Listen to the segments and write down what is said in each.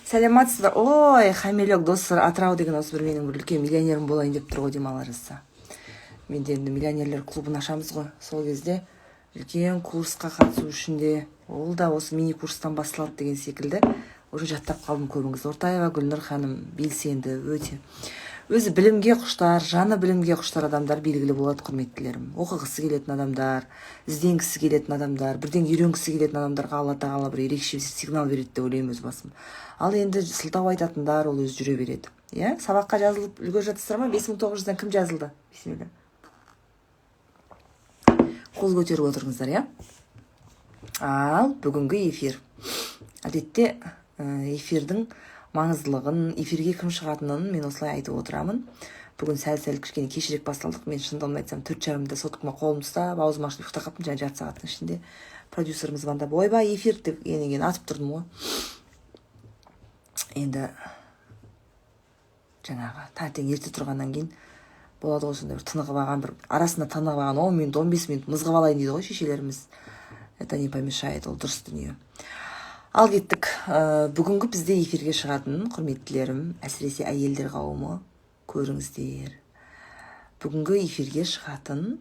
Сәлематсыздар. Ой, Хамелек достар, Атырау деген осы бір менің бір үлкен миллионерім болайын деп тұр ғой деймін Алла жазса. Мен де енді миллионерлер клубын ашамыз ғой. Сол кезде үлкен курсқа қатысу үшін де ол да осы мини курстан басталады деген секілді уже жаттап қалдым көбіңіз. Ортаева Гүлнұр ханым белсенді өте. Өзі білімге құштар, жаны білімге құштар адамдар белгілі болады, құрметтілерім. Оқығысы келетін адамдар, ізденгісі келетін адамдар, бірден үйренгісі келетін адамдарға Алла тағала бір ерекше сигнал береді деп ойлаймын өз басым. Ал енді сылтау айтатындар ол өзі жүре береді. Иә, сабаққа жазылып үлгеріп жатырсыздар ма? 5900-дан кім жазылды? Бисмилля. Қол көтеріп отырыңыздар, иә? Ал бүгінгі эфир. Әдетте эфирдің маңыздылығын, эфирге кім шығатынын мен осылай айтып отырамын. Бүгін сәл кішкене кешірек басталдық. Мен шындығын айтсам 4:30-да соткама қолымды ұстап, аузым ашып ұйықтап қалыппын. Және жарты сағаттың ішінде продюсеріміз звондап, ойбай эфир деп кейін атып тұрдым ғой. Енді жаңағы таңертең ерте тұрғаннан кейін болады ғой сондай бір тынығып алған, бір арасында тынығып алған 10 минут, 15 минут мызғып алайын дейді ғой шешелеріміз. Это не помешает, ол дұрыс дүние. Ал кеттік. Бүгінгі бізде эфирге шығатын құрметтілерім, әсіресе әйелдер қауымы, көріңіздер. Бүгінгі эфирге шығатын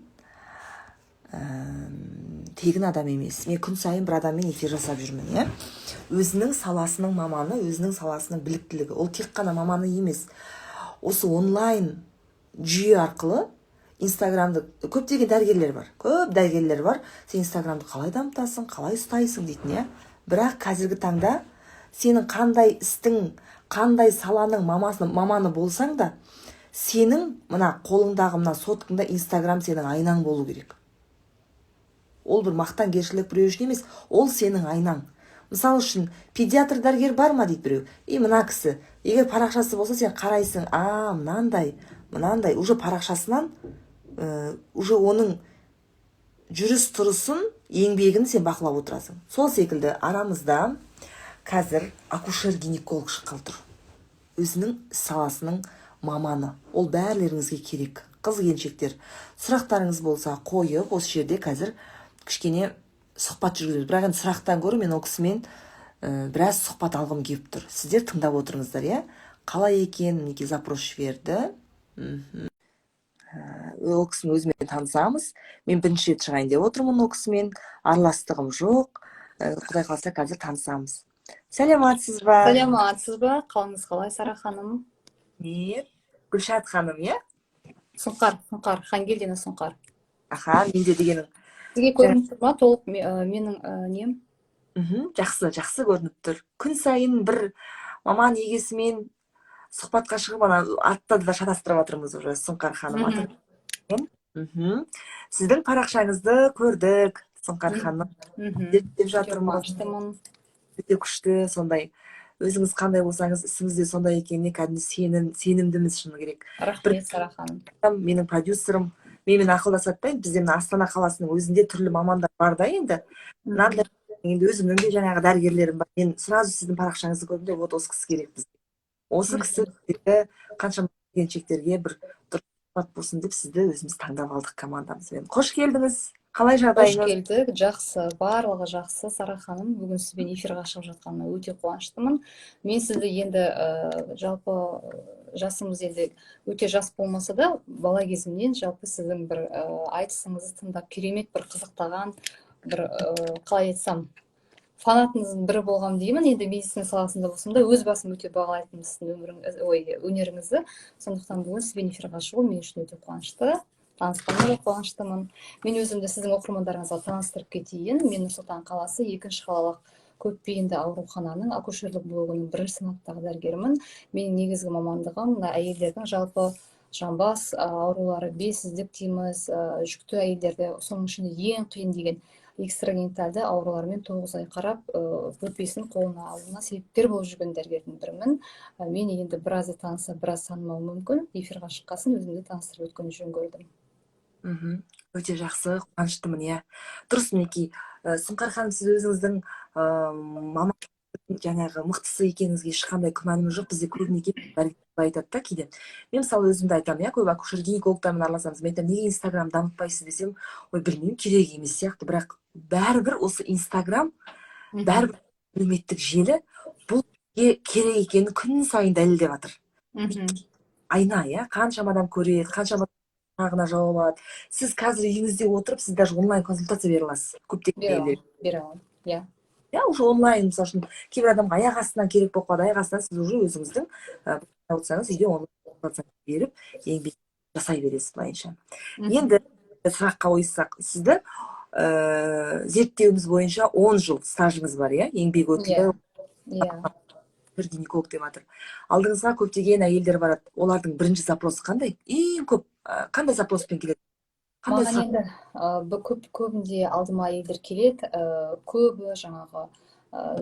тегін адам емес. Мен күн сайын бір адаммен эфир жасап жүрмін, иә? Өзінің саласының маманы, өзінің саласының біліктілігі. Ол тек қана маманы емес. Осы онлайн жүйе арқылы Инстаграмды көптеген дәрігерлер бар. Көп дәрігерлер бар. Сен Инстаграмды қалай дамытасың, қалай ұстайсың дейтін, иә? Бірақ қазіргі таңда сенің қандай істің, қандай саланың маманы болсаң да, сенің мына қолыңдағы мына соткыңда Инстаграм сенің айнаң болу керек. Ол бір мақтаншылық біреу үшін емес, ол сенің айнаң. Мысалы үшін, педиатр дәрігер бар ма дейді біреу. Мына кісі, егер парақшасы болса, сен қарайсың, мынандай, уже парақшасынан, уже оның жүріс тұрысын, еңбегін сен бақылап отырасың. Сол секілді арамызда қазір акушер-гинеколог шыққалы тұр. Өзінің саласының маманы. Ол бәрлеріңізге керек. Қыз-келіншектер, сұрақтарыңыз болса қойып, осы жерде қазір кішкене сұхбат жүргізеді. Бірақ енді сұрақтан гөрі мен ол кісімен біраз сұхбат алғым келіп тұр. Сіздер тыңдап отырыңыздар, иә? Қалай екен, неге запрос жіберді. Ол кісіні өзімен танысамыз. Мен бірінші рет шығайын деп отырмын ол кісімен. Араластығым жоқ. Құдай қаласа қазір танысамыз. Сәлематсыз ба? Сәлематсыз ба? Қалыңыз қалай, Сара ханым? Гүлшат ханым, иә? Сұңқар, Хангелдина Сұңқар. Аха, менде дегенің. Сізге көрініп тұр ма? Толық менің нем? Жақсы көрініп тұр. Күн сайын бір маман егесімен сұхбатқа шығып, аттарды да шатастырып жатырмыз уже, Сұңқар ханым атын. Сіздің парақшаңызды көрдік, Сұңқар ханым. Зерттеп жатырмыз. Өте күшті, сондай. Өзіңіз қандай болсаңыз, ісіңізде сондай екеніне кәдімгі сенімдіміз, шыны керек. Рахмет, Сара ханым. Менің продюсерім менімен ақылдасады да, бізде Астана қаласының өзінде түрлі мамандар бар да енді. Енді өзімнің де жаңағы дәрігерлерім бар. Мен сразу сіздің парақшаңызды көрдім де, вот осы кісі керек бізге. Осы кісі қаншама келіншектерге бір дұрыс болсын деп сізді өзіміз таңдап алдық командамызбен. Қош келдіңіз. Қалай жағдайыңыз? Қош келдік, жақсы, барлығы жақсы, Сара ханым. Бүгін сізбен эфирға шығып жатқаныма өте қуаныштымын. Мен сізді енді жалпы жасымыз енді өте жас болмаса да, бала кезімнен жалпы сіздің бір айтысыңызды тыңдап керемет бір қызықтаған, бір қалай айтсам, фанатыңыздың бірі болғам деймін. Енді медицина саласында болсам да, өз басым өте бағалайтын сіздің өнеріңізді. Сондықтан бүгін сізбен эфирға шығу мен үшін өте қуанышты. Танысқаныма да қуаныштымын. Мен өзімді сіздің оқырмандарыңызға таныстырып кетейін. Мен Нұр-Сұлтан қаласы 2-ші қалалық көпбейінді аурухананың акушерлік блогының 1-ші санаттағы дәрігерімін. Менің негізгі мамандығым әйелдердің жалпы жамбас аурулары, белсіздік дейміз, жүкті әйелдерді, соның ішінде ең қиын деген экстрагенитальды аурулармен 9 ай қарап, өтпесін қолына алуына себепкер болып жүрген дәрігердің бірімін. Мені енді біразы таныса, біраз танымау мүмкін. Эфирға шыққасын өзімді таныстырып өткен жөн көрдім. Өте жақсы, қуаныштымын, иә. Дұрыс, мінекей. Сұңқар ханым, сіз өзіңіздің маман жаңағы мықтысы екеніңізге ешқандай күмәнім жоқ. Бізде көбіне дәрігерлер айтады да кейде. Мен мысалы өзімді айтамын, иә, көп акушер-гинекологтармен араласамыз. Мен айтамын, неге Инстаграм дамытпайсыз десем, ой, білмеймін, керек емес сияқты. Бірақ бәрібір осы Инстаграм, бәрібір әлеуметтік желі, керек екенін күн сайын дәлелдеп жатыр. Мхм. Айна, иә, қаншама адам көреді, қаншама сұрағына жауап алады. Сіз қазір үйіңізде отырып, сіз даже онлайн консультация бере аласыз көптеген Бере әйелдер. аламын, бере аламын. Иә. Иә, уже онлайн, мысалы үшін кейбір адамға аяқ астынан керек болып қалады, аяқ астынан сіз уже өзіңіздің отырсаңыз үйде онлайн консультация беріп еңбек жасай бересіз былайынша. Енді сұраққа ойыссақ, сіздің зерттеуіміз бойынша 10 жыл стажыңыз бар, иә, еңбек өтілі, Иә. бір гинеколог деп жатыр. Алдыңызға көптеген әйелдер барады. Олардың бірінші запросы қандай? Ең көп қандай запроспен келеді? Қандай Маған сұрақ? енді көбінде алдыма әйелдер келеді, көбі жаңағы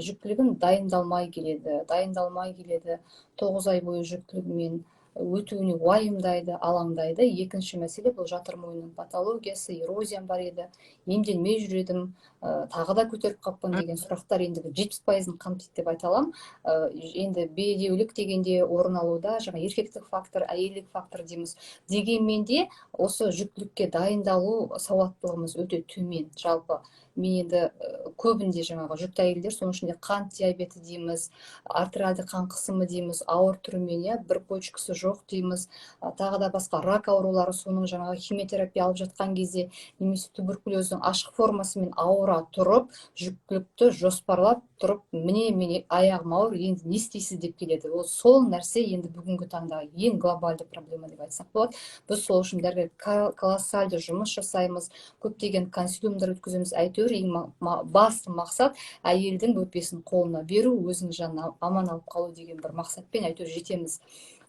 жүктілігін дайындалмай келеді, 9 ай бойы жүктілігімен өтуіне уайымдайды, алаңдайды. Екінші мәселе бұл жатыр мойнының патологиясы, эрозиям бар еді, емделмей жүр едім, тағы да көтеріп қаппын деген сұрақтар енді 70%-ын қамтиды деп айта аламын. Енді бедеулік дегенде орын алуда жаңа еркектік фактор, әйелдік фактор дейміз. Дегенмен де осы жүктілікке дайындалу сауаттылығымыз өте төмен. Жалпы мен енді көбінде жаңағы жүкті әйелдер, соның ішінде қант диабеті дейміз, артериалды қан қысымы дейміз, ауыр түрімен, иә, бір почкасы жоқ дейміз, тағы да басқа рак аурулары, соның жаңағы химиотерапия алып жатқан кезде немесе туберкулездің ашық формасымен ауыра тұрып, жүктілікті жоспарлап тұрып, міне аяғым ауыр, енді не істейсіз деп келеді. Ол сол нәрсе енді бүгінгі таңдағы ең глобалды проблема деп айтсақ болады. Біз сол үшін дәрігер колоссальды жұмыс жасаймыз, көптеген консилиумдар өткіземіз. Әйтеуір ең басты мақсат әйелдің бөпесін қолына беру, өзінің жанына аман алып қалу деген бір мақсатпен әйтеуір жетеміз.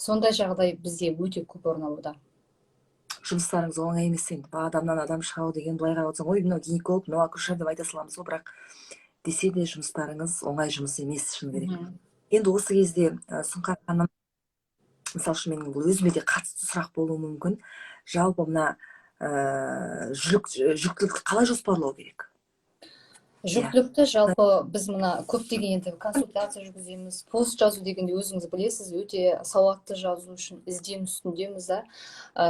Сондай жағдай бізде өте көп орын алуда. Жұмыстарыңыз оңай емес енді. Адамнан адам шығау деген, былай қарап отырсаң, ой, мынау гинеколог, мынау акушер деп айта саламыз ғой, бірақ десе де жұмыстарыңыз оңай жұмыс емес, шыны керек. Енді осы кезде Сұңқар ханым, мысалы үшін менің бұл өзіме де қатысты сұрақ болуы мүмкін. Жалпы мына жүктілікті қалай жоспарлау керек? Жүктілікті жалпы біз мына көптеген енді консультация жүргіземіз, пост жазу дегенде өзіңіз білесіз, өте сауатты жазу үшін іздену үстіндеміз.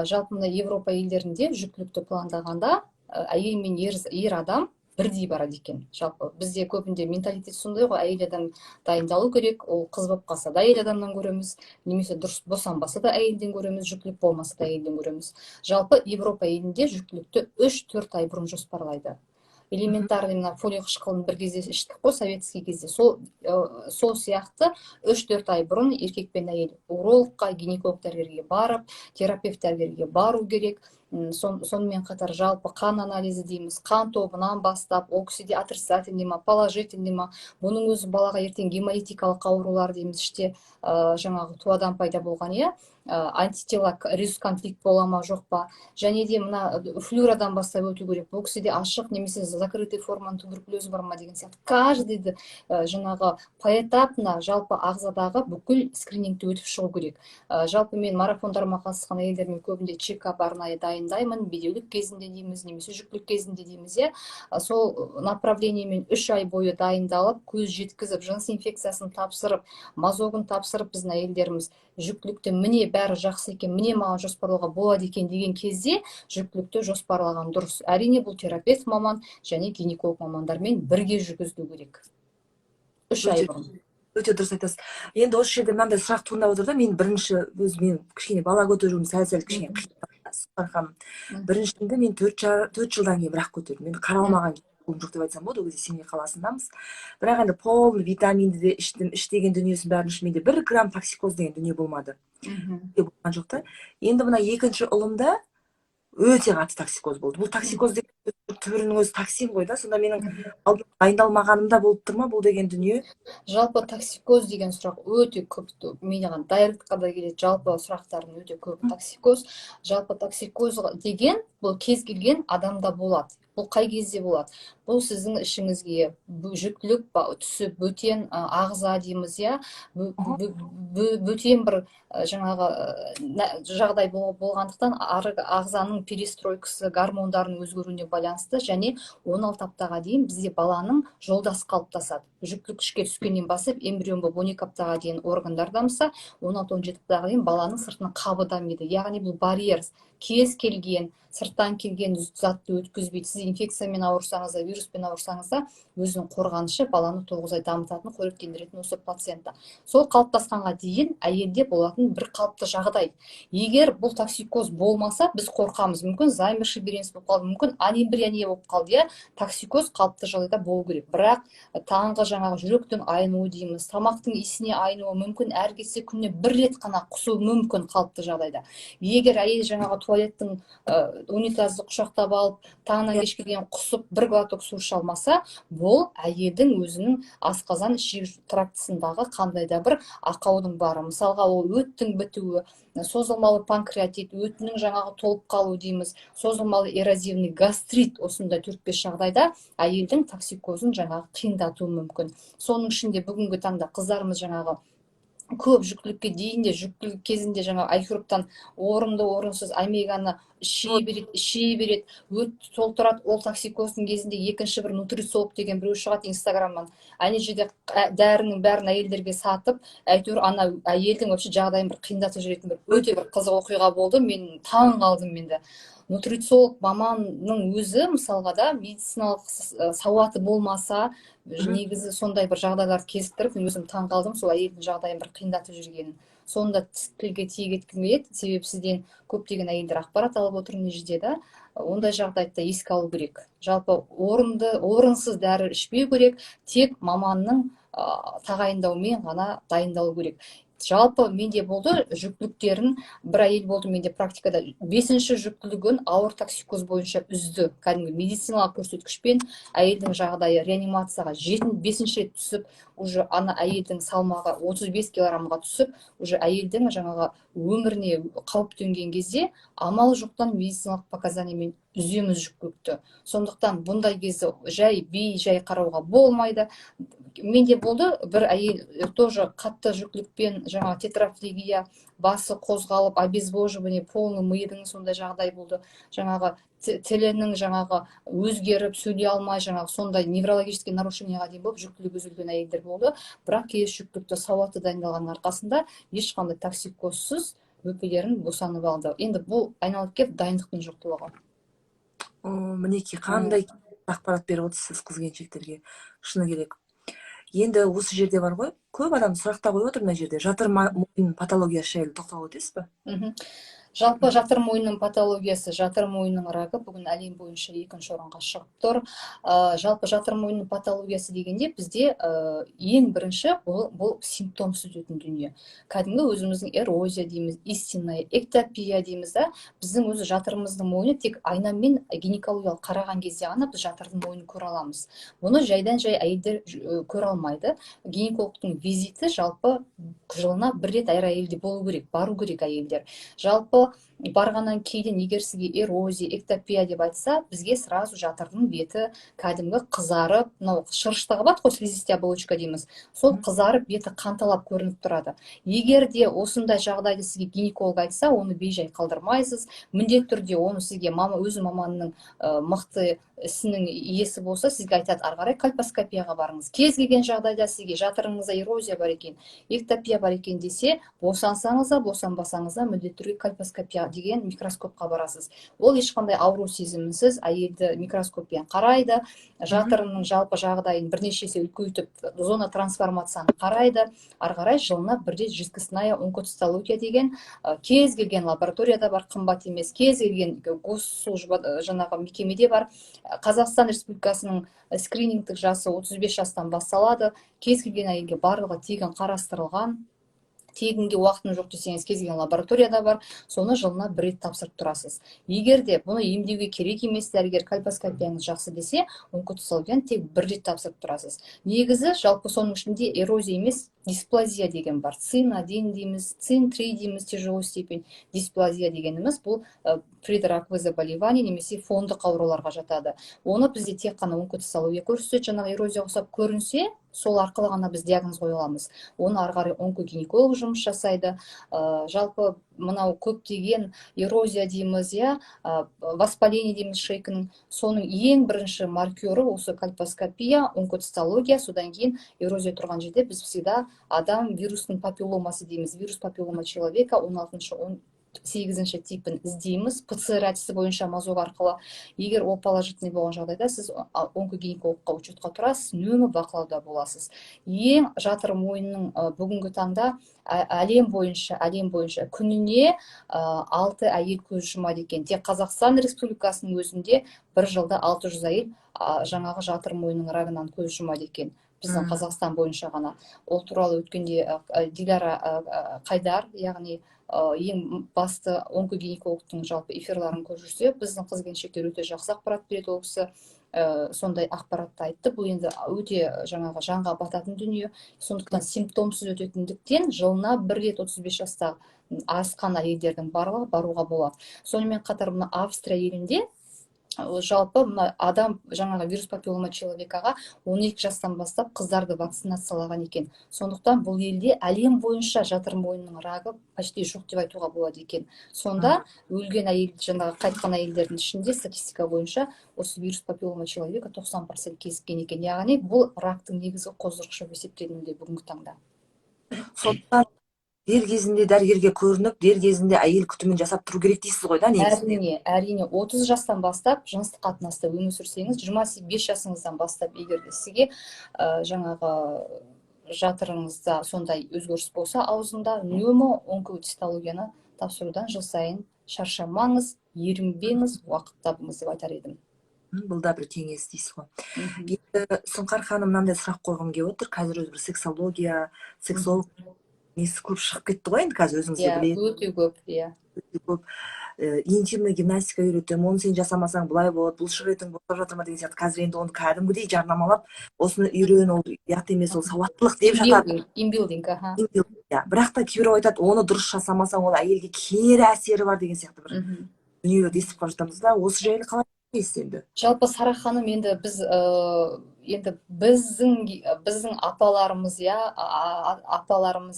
Жалпы мына Европа елдерінде жүктілікті пландағанда әйел мен ер адам бірдей барады екен. Жалпы бізде көбінде менталитет сондай ғой, әйел адам дайындалу керек, ол қыз болып қалса да әйел адамнан көреміз, немесе дұрыс босанбаса да әйелден көреміз, жүктілік болмаса да әйелден көреміз. Жалпы Европа елінде жүктілікті 3-4 ай бұрын жоспарлайды. Элементарный мына фолий қышқылын бір кезде іштік қой советский кезде, сол сияқты 3-4 ай бұрын еркек пен әйел урологқа, гинеколог дәрігерге барып, терапевт дәрігерге бару керек. Сонымен қатар жалпы қан анализі дейміз, қан тобынан бастап, ол кісіде отрицательный ма, положительный ма, бұның өзі балаға ертең гемолитикалық аурулар дейміз, іште жаңағы туадан пайда болған, иә, антитела резус конфликт бола ма жоқ па, және де мына флюрадан бастап өту керек, бұл кісіде ашық немесе закрытый форманың туберкулезі бар ма деген сияқты каждыйды жаңағы поэтапно жалпы ағзадағы бүкіл скринингті өтіп шығу керек. Жалпы мен марафондарыма қатысқан әйелдермен көбінде чекап арнайы дайындаймын, бедеулік кезінде дейміз, немесе жүктілік кезінде дейміз, иә. Сол направлениемен 3 ай бойы дайындалып, көз жеткізіп, жыныс инфекциясын тапсырып, мазогын тапсырып, біздің әйелдеріміз жүктілікті міне бәрі жақсы екен, міне маған жоспарлауға болады екен деген кезде жүктілікті жоспарлаған дұрыс. Әрине бұл терапевт маман және гинеколог мамандармен бірге жүргізілу керек. 3 ай бұрын. Өте дұрыс айтасыз. Енді осы жерде мынандай сұрақ туындап отыр да, мен бірінші өзім кішкене бала көтеруім сәл кішкене қиын. Біріншінде мен 4 жылдан кейін бірақ көтердім. Мен қаралмаған жоқ деп айтсам болады, ол кезде Семей қаласындамыз. Бірақ енді полный витаминді де іштім, іш деген дүниесін бәрін ішіп, менде 1 грамм токсикоз деген дүние болмады. Болған жоқ та. Енді мына екінші ұлымда өте қатты токсикоз болды. Бұл токсикоз деген түрінің өзі токсин ғой да, сонда менің дайындалмағанымда болып тұр ма бұл деген дүние? Жалпы токсикоз деген сұрақ өте көп, менен дайректқа да келеді, жалпы сұрақтардың өте көп токсикоз. Жалпы токсикоз деген бұл кез келген адамда болады. Бұл қай кезде болады? Бұл сіздің ішіңізге жүктілік түсіп, бөтен ағза дейміз, иә, бөтен бір жаңағы жағдай болғандықтан ағзаның перестройкасы, гормондардың өзгеруіне байланысты, және 16 аптаға дейін бізде баланың жолдас қалыптасады. Жүктілік ішке түскеннен басып, эмбрион болып 12 аптаға дейін органдар дамыса, 16-17 аптаға дейін баланың сыртынан қабы дамиды. Яғни бұл барьер, кез келген сырттан келген затты өткізбейді. Сіз инфекциямен ауырсаңыз да, вируспен ауырсаңыз да, өзінің қорғанышы баланы 9 ай дамытатын, қоректендіретін осы плацента. Сол қалыптасқанға дейін әйелде болатын бір қалыпты жағдай. Егер бұл токсикоз болмаса, біз қорқамыз. Мүмкін займерші береніс болып қалды, мүмкін анембрия болып қалды, иә. Токсикоз қалыпты жағдайда болу керек. Бірақ таңғы жаңағы жүректің айнуы дейміз, тамақтың иісіне айнуы мүмкін, әр кетсе күніне 1 рет қана құсуы мүмкін қалыпты жағдайда. Егер әйел жаңағы туалеттің унитазды құшақтап алып, таңнан кешке дейін құсып 1 глоток су іше алмаса, бұл әйелдің өзінің асқазан ішек трактысындағы қандай да бір ақаудың бары. Мысалға, ол өттің бітуі, созылмалы панкреатит, өтінің жаңағы толып қалу дейміз, созылмалы эрозивный гастрит, осындай 4-5 жағдайда әйелдің токсикозын жаңағы қиындатуы мүмкін. Соның ішінде бүгінгі таңда қыздарымыз жаңағы көп жүктілікке дейін де, жүктілік кезінде жаңа айхруптан орынды орынсыз омеганы ішей береді, өт толтырады. Ол токсикоздың кезінде екінші бір нутрисолог деген біреу шығады инстаграмнан. Ана жерде дәрінің бәрін әйелдерге сатып, әйтеуір ана әйелдің вообще жағдайын бір қиындатып жүретін бір өте бір қызық оқиға болды. Мен таң қалдым менде. Нутрициолог маманның өзі мысалға да медициналық сауаты болмаса, негізі сондай бір жағдайларды кезіктіріп, мен өзім таң қалдым, сол әйелдің жағдайын бір қиындатып жүргенін. Сонда тілге тиек еткім келеді, себебі сізден көптеген әйелдер ақпарат алып отыр мына жерде да. Ондай жағдайда еске алу керек. Жалпы орынсыз дәрі ішпеу керек, тек маманның тағайындауымен ғана дайындалу керек. Жалпы менде болды жүктіліктерін, бір әйел болды менде практикада 5-ші жүктілігін ауыр токсикоз бойынша үзді. Кәдімгі медициналық көрсеткішпен әйелдің жағдайы реанимацияға 5-ші рет түсіп, уже ана әйелдің салмағы 35 килограммға түсіп, уже әйелдің жаңағы өміріне қауіп төнген кезде амал жоқтан медициналық показаниямен үземіз жүктілікті. Сондықтан бұндай кезде жай қарауға болмайды. Менде болды бір әйел тоже қатты жүктілікпен, жаңағы тетрафлегия, басы қозғалып, обезвоживание, полный миының сондай жағдай болды. Жаңағы тілінің жаңағы өзгеріп, сөйлей алмай, жаңағы сондай неврологический нарушениеға дейін болып, жүктілік үзілген әйелдер болды. Бірақ кейс жүктілікті сауатты дайындалғанның арқасында ешқандай токсикозсыз өкпелерін босанып алды. Енді бұл айналып келіп дайындықтың жоқтылығы. Мінекей қандай ақпарат беріп отырсыз қыз келіншектерге, шыны керек. Енді осы жерде бар ғой, көп адам сұрақта қойып отыр мына жерде. Жатыр мойын патологиясы жайлы тоқталып өтесіз бе? Жалпы жатыр мойынның патологиясы, жатыр мойынның рагы бүгін әлем бойынша 2-ші орынға шығып тұр. Жалпы жатыр мойынның патологиясы дегенде бізде ең бірінші бұл симптомсыз өтетін дүние. Кәдімгі өзіміздің эрозия дейміз, истинная эктопия дейміз да. Біздің өзі жатырымыздың мойыны тек айнамен гинекологиялық қараған кезде ғана біз жатырдың мойнын көре аламыз. Бұны жайдан жай әйелдер көре алмайды. Гинекологтың визиті жалпы жылына 1 рет әр әйелде болу керек, бару керек әйелдер. Жалпы барғаннан кейін егер сізге эрозия, эктопия деп айтса, бізге сразу жатырдың беті кәдімгі қызарып, мынау шырыштығы бар ғой, слизистая оболочка дейміз. Сол қызарып, беті қанталап көрініп тұрады. Егер де осындай жағдайды сізге гинеколог айтса, оны бейжай қалдырмайсыз. Міндетті түрде оны сізге өз маманның мықты ісінің иесі болса, сізге айтады, ары қарай кольпоскопияға барыңыз. Кез келген жағдайда сізге жатырыңызда эрозия бар екен, эктопия бар екен десе, босансаңыз да, босанбасаңыз да міндетті түрде кольпоскопия деген микроскопқа барасыз. Ол ешқандай ауру сезімінсіз әйелді микроскоппен қарайды, жатырының жалпы жағдайын бірнеше есе үлкейтіп, зона трансформацияны қарайды. Ары қарай жылына 1 рет жидкостная онкоцитология деген кез келген лабораторияда бар, қымбат емес, кез келген госслужба жаңағы мекемеде бар. Қазақстан Республикасының скринингтік жасы 35 жастан басталады. Кез келген әйелге барлығы тегін қарастырылған. Тегінге уақытым жоқ десеңіз, кез келген лабораторияда бар, соны жылына 1 рет тапсырып тұрасыз. Егер де бұны емдеуге керек емес, дәрігер кольпоскопияңыз жақсы десе, онкоцитологияны тек 1 рет тапсырып тұрасыз. Негізі жалпы соның ішінде эрозия емес, дисплазия деген бар. Цин 1 дейміз, цин 3 дейміз, тяжелой степень. Дисплазия дегеніміз бұл предраковое заболевание немесе фондық ауруларға жатады. Оны бізде тек қана онкоцитология көрсетеді, жаңағы эрозия ұқсап көрінсе, сол арқылы ғана біз диагноз қоя аламыз. Оны ары қарай онкогинеколог жұмыс жасайды. Жалпы мынау көптеген эрозия дейміз, воспаление дейміз шейкінің, соның ең бірінші маркері осы кольпоскопия, онкоцитология, содан кейін эрозия тұрған жерде біз всегда адам вирусның папилломасы дейміз, вирус папиллома человека сегізінші типін іздейміз. ПЦР әдісі бойынша мазок арқылы. Егер ол положительный болған жағдайда сіз онкогинекологқа учетқа тұрасыз, үнемі бақылауда боласыз. Ең жатыр мойынның бүгінгі таңда әлем бойынша күніне 6 әйел көз жұмады екен. Тек Қазақстан Республикасының өзінде бір жылда 600 әйел жаңағы жатыр мойынның рагынан көз жұмады екен. Біздің Қазақстан бойынша ғана. Ол туралы өткенде Диляра Қайдар, яғни ең басты онкогинекологтың жалпы эфирларын көріп жүрсе, біздің қыз-келіншектер өте жақсы ақпарат береді. Ол кісі сондай ақпаратты айтты. Бұл енді өте жаңағы жанға бататын дүние. Сондықтан симптомсыз өтетіндіктен жылына бір рет 35 жаста асқан әйелдердің барлығы баруға болады. Сонымен қатар мына Австрия елінде жалпы адам жаңағы вирус папиллома человекаға 12 жастан бастап қыздарды вакцинациялаған екен. Сондықтан бұл елде әлем бойынша жатыр мойынның рагы почти жоқ деп айтуға болады екен. Сонда өлген әйел, жаңағы қайтқан әйелдердің ішінде статистика бойынша осы вирус папиллома человека 90% кезіккен екен. Яғни бұл рактың негізгі қоздырғышы есептелінуде бүгінгі таңда. Сондықтан дер кезінде дәрігерге көрініп, дер кезінде әйел күтімін жасап тұру керек дейсіз ғой да, негізінде? Әрине 30 жастан бастап жыныстық қатынаста өмір сүрсеңіз, 25 жасыңыздан бастап егер де сізге жаңағы жатырыңызда сондай өзгеріс болса, аузында үнемі онкоцитологияны тапсырудан жыл сайын шаршамаңыз, ерінбеңіз, уақыт табыңыз деп айтар едім. Бұл да бір кеңес дейсіз ғой. Енді Сұңқар ханым, мынандай сұрақ қойғым келіп отыр. Қазір өзі бір сексология, сексолог несі көп шығып кетті ғой, енді қазір өзіңіз де білесіз. Өте көп, өте көп. Интимный гимнастика үйретемін, оны сен жасамасаң былай болады, бұлшық етің босап жатыр ма деген сияқты. Қазір енді оны кәдімгідей жарнамалап, осыны үйрен, ол ұят емес, ол сауаттылық деп жатады. Инбилдинг, бірақ та кейбіреу айтады, оны дұрыс жасамасаң, ол әйелге кері әсері бар деген сияқты бір дүниелерді естіп қалып жатамыз да. Осы жайлы қалай дейсіз енді? Жалпы Сара ханым, енді біздің апаларымыз,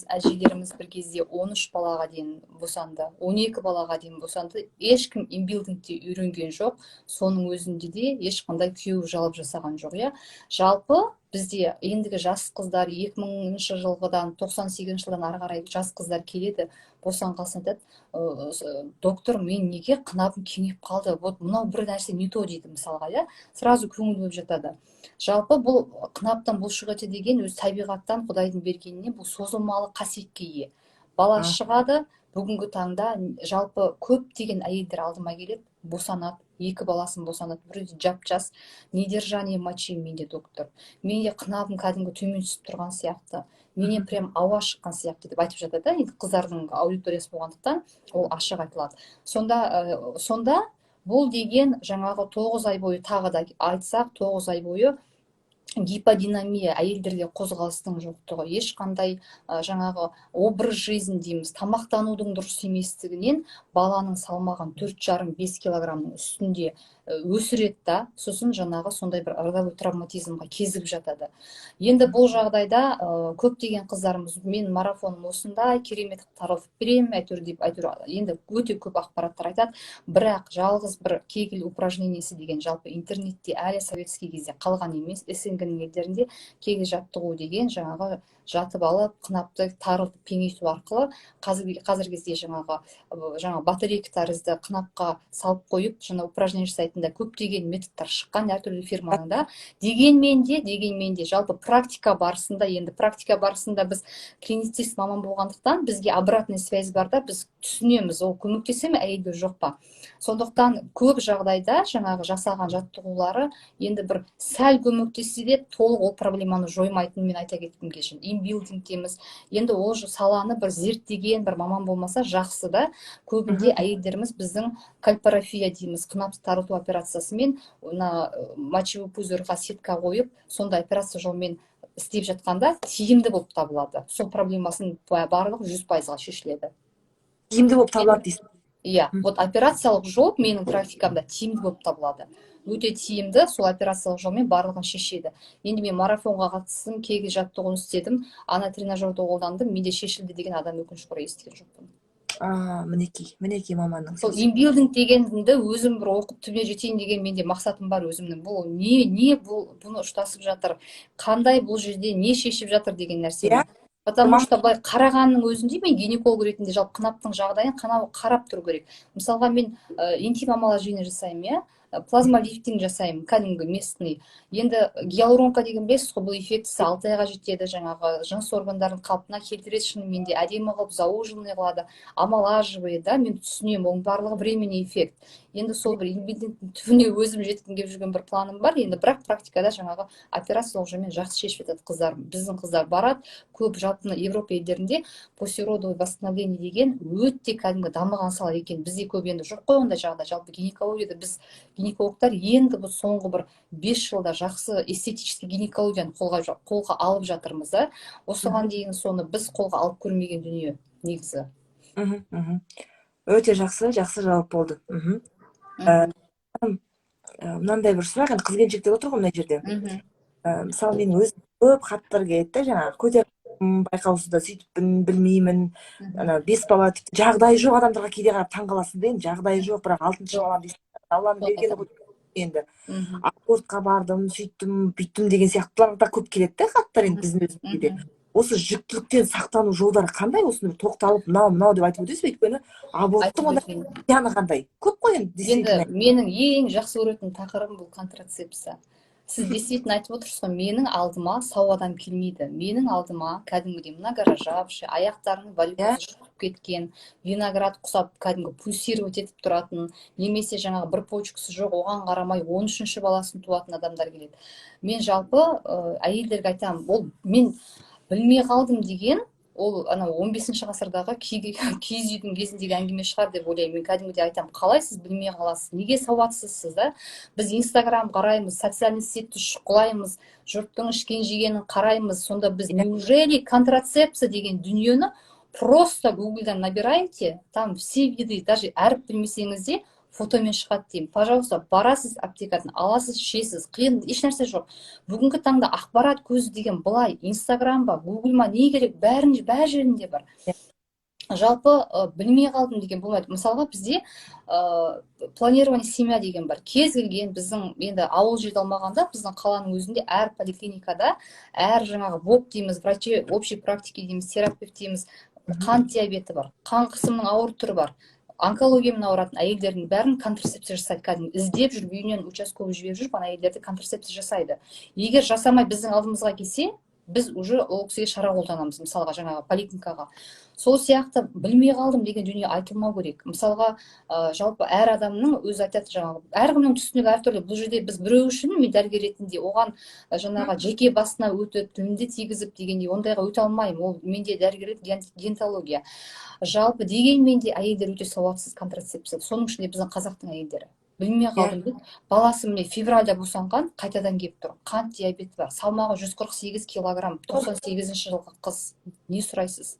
әжелеріміз бір кезде 13 балаға дейін босанды, 12 балаға дейін босанды. Ешкім инбилдингте үйренген жоқ. Соның өзінде де ешқандай күйеу жалып жасаған жоқ, Жалпы бізде ендігі жас қыздар 2000 жылғыдан 98 жылдан ары қарай жас қыздар келеді, босанғасын айтады, доктор, мен неге қынабым кеңейіп қалды, вот мынау бір нәрсе не то дейді мысалға, сразу көңіл бөліп жатады. Жалпы бұл қынаптан бұлшық еті деген өз табиғаттан Құдайдың бергеніне бұл созылмалы қасиетке ие. Бала шығады, бүгінгі таңда жалпы көптеген әйелдер алдыма келеді, босанады, 2 баласын босанады, біреуде жап-жас, недержание мочи менде доктор, менде қынабым кәдімгі төмен түсіп тұрған сияқты, менен прям ауа шыққан сияқты деп айтып жатады. Енді қыздардың аудиториясы болғандықтан ол ашық айтылады. Сонда бұл деген жаңағы 9 ай бойы, тағы да айтсақ, 9 ай бойы гиподинамия, әйелдерде қозғалыстың жоқтығы, ешқандай жаңағы образ жизнь дейміз, тамақтанудың дұрыс еместігінен баланың салмағын 4,5-5 килограммның үстінде өсіреді да, сосын жаңағы сондай бір родовой травматизмға кезігіп жатады. Енді бұл жағдайда көптеген қыздарымыз, мен марафоным осындай, керемет таратып беремін, енді өте көп ақпараттар айтады, бірақ жалғыз бір кегель упражнениесі деген жалпы интернетте әлі советский кезде қалған емес, СНГ-ның елдерінде кегель жаттығу деген жаңағы жатып алып, қынапты тарылтып кеңейту арқылы қазіргі кезде жаңағы батарейка тәрізді қынапқа салып қойып, жаңа упражнение жасайтында көптеген методтар шыққан әртүрлі фирманың да. Дегенмен де жалпы практика барысында біз клиницист маман болғандықтан бізге обратный связь бар да, біз түсінеміз, ол көмектесе ме, әйелде жоқ па. Сондықтан көп жағдайда жаңағы жасаған жаттығулары енді бір сәл көмектесе де толық ол проблеманы жоймайтынын мен айта кеткім келеді. Инбилдинг дейміз. Енді ол саланы бір зерттеген бір маман болмаса жақсы да. Көбінде әйелдеріміз біздің кальпарофия дейміз, қынапты тарылту операциясымен мочевой пузырьға сетка қойып, сондай операция жолмен істеп жатқанда тиімді болып табылады. Сол проблемасын барлығы 100%-ға шешіледі. Тиімді болып табылады дейсіз? Вот операциялық жол менің практикамда тиімді болып табылады. Өте тиімді, сол операциялық жолмен барлығын шешеді. Енді мен марафонға қатыстым, кегель жаттығуын істедім, ана тренажерді қолдандым, менде шешілді деген адам өкінішке орай естіген жоқпын. Мінекей маманның. Сол инбилдинг дегенді өзім бір оқып түбіне жетейін деген менде мақсатым бар өзімнің. Бұл не бұны ұштасып жатыр, қандай бұл жерде не шешіп жатыр деген нәрсе. Потому что былай қарағанның өзінде мен гинеколог ретінде жалпы қынаптың жағдайын қарап тұру керек. Мысалға мен интим омоложение жасаймын, иә, плазма лифтинг жасаймын, кәдімгі местный. Енді гиалуронка деген білесіз ғой, бұл эффектісі 6 айға жетеді, жаңағы жыныс органдарын қалпына келтіреді, шынымен де әдемі қылып, зауженный қылады, омолаживает, да, мен түсінемін, оның барлығы временный эффект. Енді сол бір импотенттің түбіне өзім жеткім келіп жүрген бір планым бар. Енді бірақ практикада жаңағы операциялық жолмен жақсы шешіп жатады қыздар. Біздің қыздар барады, көп жалпы Европа елдерінде послеродовое восстановление деген өте кәдімгі дамыған сала екен. Бізде көп енді жоқ қой ондай жағдай. Жалпы гинекологияда біз гинекологтар енді бұл соңғы бір 5 жылда жақсы эстетический гинекологияны қолға алып жатырмыз, да. Осыған дейін соны біз қолға алып көрмеген дүние негізі. Өте жақсы жауап болды. Мынандай бір сұрақ, енді қыз келіншектер отыр ғой мына жерде. Мысалы мен өзім көп хаттар келеді, жаңағы көтеріп байқаусызда сөйтіппін, білмеймін, 5 бала, жағдайы жоқ адамдарға кейде қарап таңғаласың да, енді жағдайы жоқ, бірақ 6-шы балам дейсің, Алланың бергені ғой енді. Абортқа бардым, сөйттім, бүйттім деген сияқтылар да көп келеді да хаттар енді біздің өзімізде. Осы жүктіліктен сақтану жолдары қандай? Осыны тоқталып, мынау деп айтып өтесіз бе? Өйткені аборттың зияны қандай? Көп қой енді. Енді менің ең жақсы көретін тақырыбым бұл контрацепция. Сіз действительно айтып отырсыз ғой, менің алдыма сау адам келмейді. Менің алдыма кәдімгідей многорожавший, аяқтарының варикозы шығып кеткен, виноград құсап кәдімгі пульсировать етіп тұратын, немесе жаңағы бір почкасы жоқ, оған қарамай 13-ші баласын туатын адамдар келеді. Мен жалпы әйелдерге айтамын, ол мен білмей қалдым деген, ол анау 15-ші ғасырдағы киіз үйдің кезіндегі әңгіме шығар деп ойлаймын. Мен кәдімгідей айтамын, қалай сіз білмей қаласыз, неге сауатсызсыз, да? Біз Инстаграм қараймыз, социальный сетьті шұқылаймыз, жұрттың ішкен жегенін қараймыз, сонда біз неужели контрацепция деген дүниені просто гуглдан набираете, там все виды, даже әріп білмесеңіз де фотомен шығады деймін. Пожалуйста, барасыз аптекадан, аласыз, ішесіз, қиын ешнәрсе жоқ. Бүгінгі таңда ақпарат көзі деген былай, Инстаграм ба, Гугл ма, не керек, бәр жерінде бар. Жалпы білмей қалдым деген болмайды. Мысалға бізде планирование семья деген бар. Кез келген біздің енді ауыл жерде алмағанда, біздің қаланың өзінде әр поликлиникада, әр жаңағы ВОП дейміз, врачи общей практики дейміз, терапевт дейміз, қант диабеті бар, қан қысымының ауыр түрі бар, онкологиямен ауыратын әйелдердің бәрін контрацепция жасайды. Кәдімгі іздеп жүріп, үйінен участковый жіберіп жүріп, ана әйелдерді контрацепция жасайды. Егер жасамай біздің алдымызға келсе, біз уже ол кісіге шара қолданамыз, мысалға жаңағы поликлиникаға. Сол сияқты білмей қалдым деген дүние айтылмау керек. Мысалға жалпы әр адамның өзі айтады, жаңағы әркімнің түсінігі әртүрлі. Бұл жерде біз біреу үшін, мен дәрігер ретінде оған жаңағы жеке басына өтіп, тілімді тигізіп дегендей ондайға өте алмаймын. Ол менде дәрігерлік гинекология. Жалпы дегенмен де әйелдер өте сауатсыз контрацепция. Соның ішінде біздің қазақтың әйелдері. Білмей қалдым дейді. Баласы міне февральда босанған, қайтадан келіп тұр. Қант диабеті бар. Салмағы 148 килограмм, 98-ші жылғы қыз. Не сұрайсыз?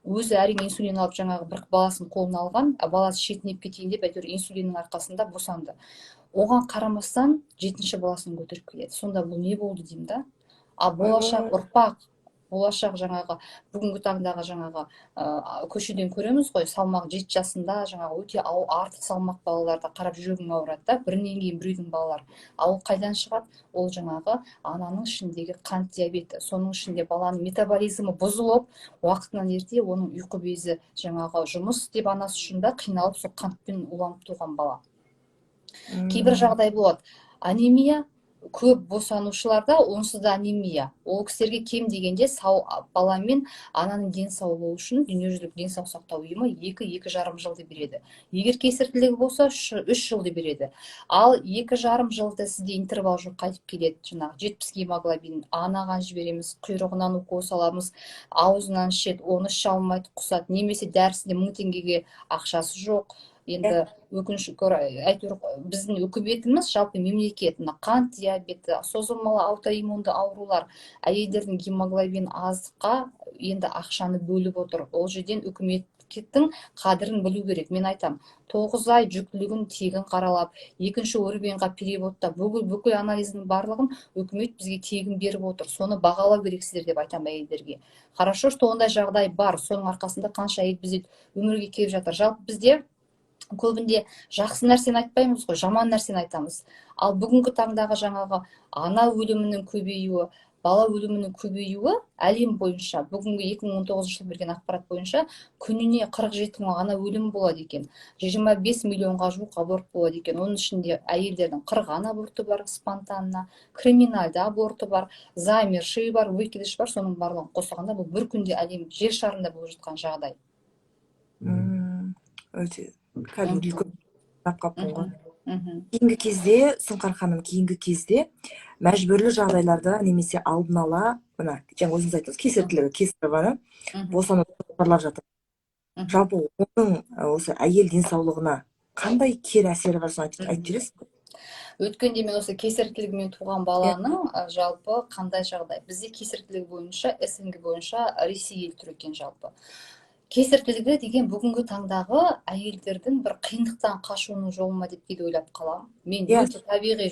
Өзі әрине инсулин алып жаңағы бір баласын қолына алған, баласы шетінеп кетейін деп әйтеуір инсулиннің арқасында босанды. Оған қарамастан 7-ші баласын көтеріп келеді. Сонда бұл не болды деймін да? Болашақ ұрпақ, болашақ жаңағы бүгінгі таңдағы жаңағы көшеден көреміз ғой, салмақ 7 жасында жаңағы өте артық салмақ балаларда қарап жүрегің ауырады да, бірінен кейін біреудің балалар. Ол қайдан шығады? Ол жаңағы ананың ішіндегі қант диабеті. Соның ішінде баланың метаболизмі бұзылып, уақытынан ерте оның ұйқы безі жаңағы жұмыс істеп анасы үшін да қиналып, сол қантпен уланып туған бала. Кейбір жағдай болады. Анемия көп босанушыларда, онсыз да анемия. Ол кісілерге кем дегенде сау бала мен ананың денсаулығы үшін дүниежүзілік денсаулық сақтау ұйымы 2-2,5 жылды береді. Егер кесірттілігі болса 3 жылды береді. Ал 2,5 жылда сізде интервал жоқ қайтып келеді. Жаңағы 70 гемоглобин анаған жібереміз, құйрығынан укол саламыз, аузынан ішеді, оны іше алмайды, құсады, немесе дәрісінде 1000 теңгеге ақшасы жоқ. Енді өкінішке орай әйтеуір біздің үкіметіміз жалпы мемлекет қант диабеті, созылмалы аутоиммунды аурулар, әйелдердің гемоглобин аздыққа енді ақшаны бөліп отыр. Ол жерден үкіметтің қадірін білу керек. Мен айтам, 9 ай жүктілігін тегін қаралап, 2-ші органға переводта бүкіл анализдің барлығын үкімет бізге тегін беріп отыр. Соны бағалау керексіздер деп айтам әйелдерге. Хорошо, что ондай жағдай бар. Соның арқасында қанша әйел бізде өмірге келіп жатыр. Жалпы бізде көбінде жақсы нәрсені айтпаймыз ғой, жаман нәрсені айтамыз. Ал бүгінгі таңдағы жаңағы ана өлімінің көбеюі, бала өлімінің көбеюі әлем бойынша бүгінгі 2019 жылы берген ақпарат бойынша күніне 47 мың ғана өлім болады екен. 25 миллионға жуық аборт болады екен. Оның ішінде әйелдердің қырған аборты бар, спонтанно, криминальды аборты бар, замерший бар, выкидыш бар. Соның барлығын қосқанда бұл бір күнде әлем жер шарында болып жатқан жағдай. Өте кәдімгі үлкен тапқаппын ғой. Мгм. Кейінгі кезде, Сұңқар ханым, кейінгі кезде мәжбүрлі жағдайларда немесе алдын ала, мына жаңа өзіңіз айттыңыз, кесірттілігі, кесариеваны Мгм. босану жоспарлап жатыр. Мгм. Жалпы оның осы әйел денсаулығына қандай кері әсері бар, соны айтып жібересіз бе? Өткенде мен осы кесірттілігімен туған баланың жалпы қандай жағдай? Бізде кесірттілігі бойынша, СНГ бойынша Ресей ел тұр екен жалпы. Кесірттілігі деген бүгінгі таңдағы әйелдердің бір қиындықтан қашуының жолы ма деп кейде ойлап қаламын. Мен өте табиғи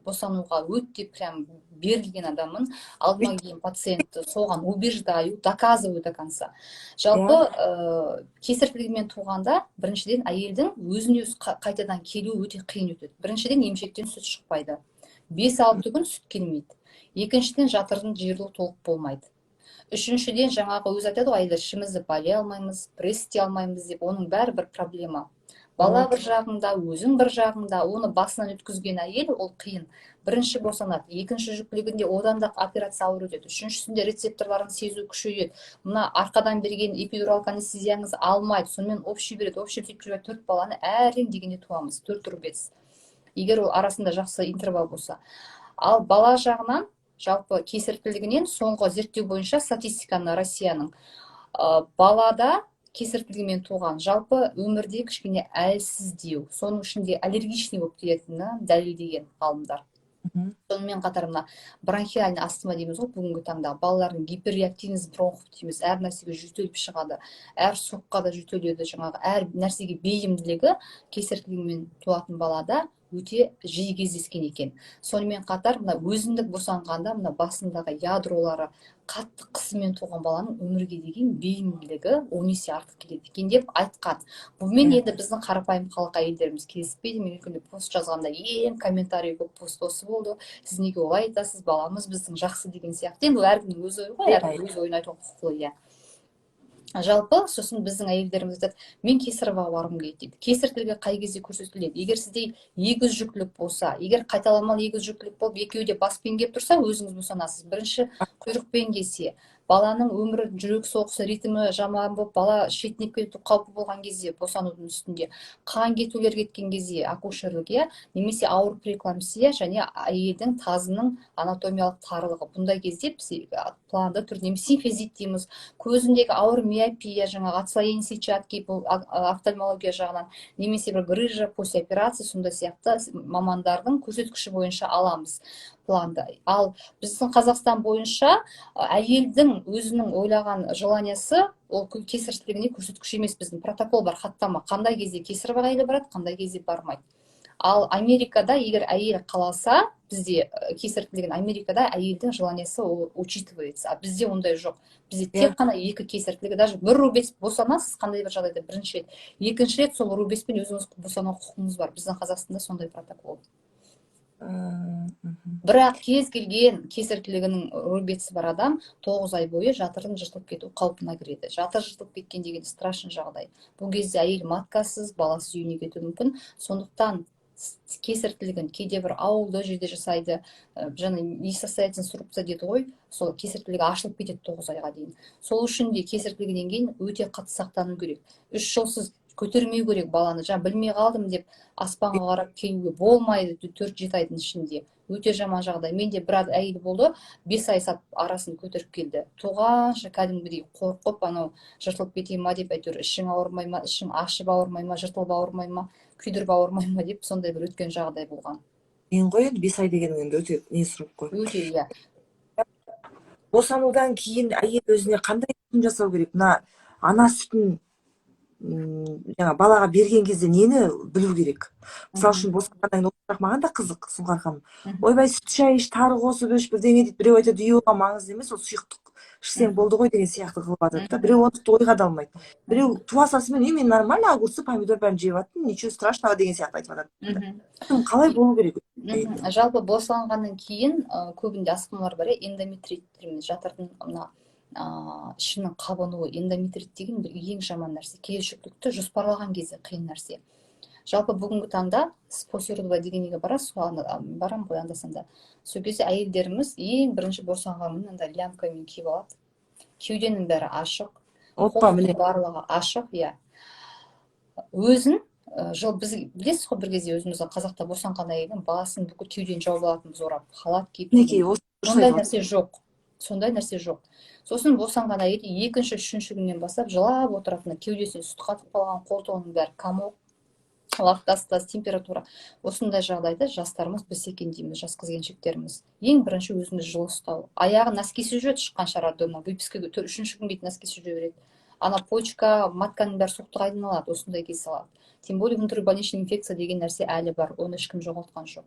босануға өте прям берілген адаммын. Алдыма келген пациентті соған убеждаю, доказываю до конца. Жалпы кесірттілігімен туғанда біріншіден әйелдің өзіне өзі қайтадан келуі өте қиын өтеді. Біріншіден емшектен сүт шықпайды. 5-6 күн сүт келмейді. Екіншіден жатырдың жиырылуы толық болмайды. Үшіншіден жаңағы өзі айтады ғой, әйелдер ішімізді байлай алмаймыз, пресс істей алмаймыз деп, оның бәрі бір проблема. Бала бір жағында, өзің бір жағында, оны басынан өткізген әйел ол қиын. Бірінші босанады, екінші жүктілігінде одан да операция ауыр өтеді, үшіншісінде рецепторларын сезу күшейеді. Мына арқадан берген эпидуралдық анестезияңыз алмайды, сонымен общий береді, общий сөйтіп жүріп 4 баланы әрең дегенде туамыз, 4 рубец. Егер ол арасында жақсы интервал болса. Ал бала жағынан жалпы кесірттілігінен соңғы зерттеу бойынша статистиканы Россияның балада кесірттілігімен туған жалпы өмірде кішкене әлсіздеу, соның ішінде аллергичный болып келетіні дәлелдеген ғалымдар. Сонымен қатар мына бронхиальный астма дейміз ғой, бүгінгі таңда балалардың гиперреактивность бронхов дейміз, әр нәрсеге жөтеліп шығады, әр соққа да жөтеледі, жаңағы әр нәрсеге бейімділігі кесірттілігімен туатын балада өте жиі кездескен екен. Сонымен қатар мына өзіндік босанғанда мына басындағы ядролары қатты қысымен туған баланың өмірге деген бейімділігі 10 есе артық келеді екен деп айтқан. Бұмен енді біздің қарапайым халық әйелдеріміз келіспейді. Мен өткенде пост жазғанда ең комментарий көп пост осы болды. Сіз неге олай айтасыз, баламыз біздің жақсы деген сияқты. Енді әркімнің өз ойы ғой, әркім өз ойын айтуға құқылы, иә. Жалпы сосын біздің әйелдеріміз айтады, мен кесарево барғым келеді дейді. Кесірттілігі қай кезде көрсетіледі? Егер сізде егіз жүктілік болса, егер қайталамалы егіз жүктілік болып, екеуі де баспен келіп тұрса, өзіңіз босанасыз. Бірінші құйрықпен келсе, баланың өмірі, жүрек соғысы ритмі жаман болып, бала шетінеп кету қаупі болған кезде, босанудың үстінде, қан кетулер кеткен кезде, акушерлік, немесе ауыр преэклампсия және әйелдің тазының анатомиялық тарылығы. Бұндай кезде планды түрде немесе симфезит дейміз, көзіндегі ауыр миопия, жаңағы отслоение сетчатки, бұл офтальмология жағынан, немесе бір грыжа после операции, сондай сияқты мамандардың көрсеткіші бойынша аламыз планды. Ал біздің Қазақстан бойынша әйелдің өзінің ойлаған желаниясы ол кесірттілігіне көрсеткіш емес. Біздің протокол бар, хаттама, қандай кезде кесарево әйелі барады, қандай кезде бармайды. Ал Америкада егер әйел қаласа, бізде кесірттілігін Америкада әйелдің желаниясы ол учитывается, а бізде ондай жоқ. Бізде тек қана 2 кесірттілігі, даже 1 рубец босанасыз қандай бір жағдайда, бірінші рет, екінші рет сол рубецпен өзіңіз босануға құқыңыз бар. Біздің Қазақстанда сондай протокол. Бірақ кез келген кесірттілігінің рубеці бар адам 9 ай бойы жатырдың жыртылып кету қаупына кіреді. Жатыр жыртылып кеткен деген страшный жағдай. Бұл кезде әйел маткасыз, баласыз үйіне кетуі мүмкін. Сондықтан кесірттілігін кейде бір ауылды жерде жасайды, жаңа несостоятельность рубца дейді ғой, сол кесірттілігі ашылып кетеді 9 айға дейін. Сол үшін де кесірттілігінен кейін өте қатты сақтану керек. 3 жылсыз көтермеу керек баланы. Жаңа білмей қалдым деп аспанға қарап келуге болмайды 4-7 айдың ішінде. Өте жаман жағдай. Менде бір әйел болды, 5 ай сап арасын көтеріп келді. Туғанша кәдімгідей қорқып, анау жыртылып кете ма деп, әйтеуір ішің ауырмай ма, ішің ашып ауырмай ма, жыртылып ауырмай ма, күйдіріп ауырмай ма деп, сондай бір өткен жағдай болған. Мен ғой енді 5 ай деген енді өте не сұрақ қой. Өте, иә. Босанудан кейін әйел өзіне қандай жасау керек? Мына ана сүтін жаңа балаға берген кезде нені білу керек? Мысалы үшін босанғаннан кейін маған да қызық, Сұңқар ханым. Ойбай, сүт шай іш, тары қосып іш, бірдеңе дейді, біреу айтады, маңызды емес, ол сұйықтық ішсең болды ғой деген сияқты қылып жатады да. Біреу оны ойға да алмайды. Біреу туа салысымен мен нормально огурцы помидор бәрін жеп жатырмын, ничего страшного деген сияқты айтып жатады. Қалай болу керек? Жалпы босанғаннан кейін көбінде асқынулар бар, эндометрит дейміз, жатырдың мына ішінің қабынуы. Эндометрит деген бір ең жаман нәрсе, кез жүктілікті жоспарлаған кезде қиын нәрсе. Жалпы бүгінгі таңда спосердова дегенге барасыз, барам ғой анда-санда. Сол кезде әйелдеріміз ең бірінші босанғаннан андай лямкамен киіп алады. Кеуденің бәрі ашық, қолдың барлығы ашық, иә. Өзін біз білесіз ғой, бір кезде өзіміздің қазақта босанған әйелдің басын бүкіл кеудені жауып алатынбыз, орап халат киіп. Сондай нәрсе жоқ. Сондай нәрсе жоқ. Сосын босанған әйел екінші, үшінші күннен бастап жылап отыратыны, кеудесіне сүт қатып қалған, қолтығының бәрі комок, лактаз, температура. Осындай жағдайда жастарымыз біз екен дейміз, жас қыз-келіншектеріміз. Ең бірінші өзіміз жылы ұстау. Аяғы носкисіз жүреді, шыққанша роддомнан, выпискаға үшінші күн бейт носкисіз жүре береді. Ана почка, матканың бәрі соқтығы айналады, осындай кез алады. Тем более внутрибольничный инфекция деген нәрсе әлі бар, оны ешкім жоғалтқан жоқ.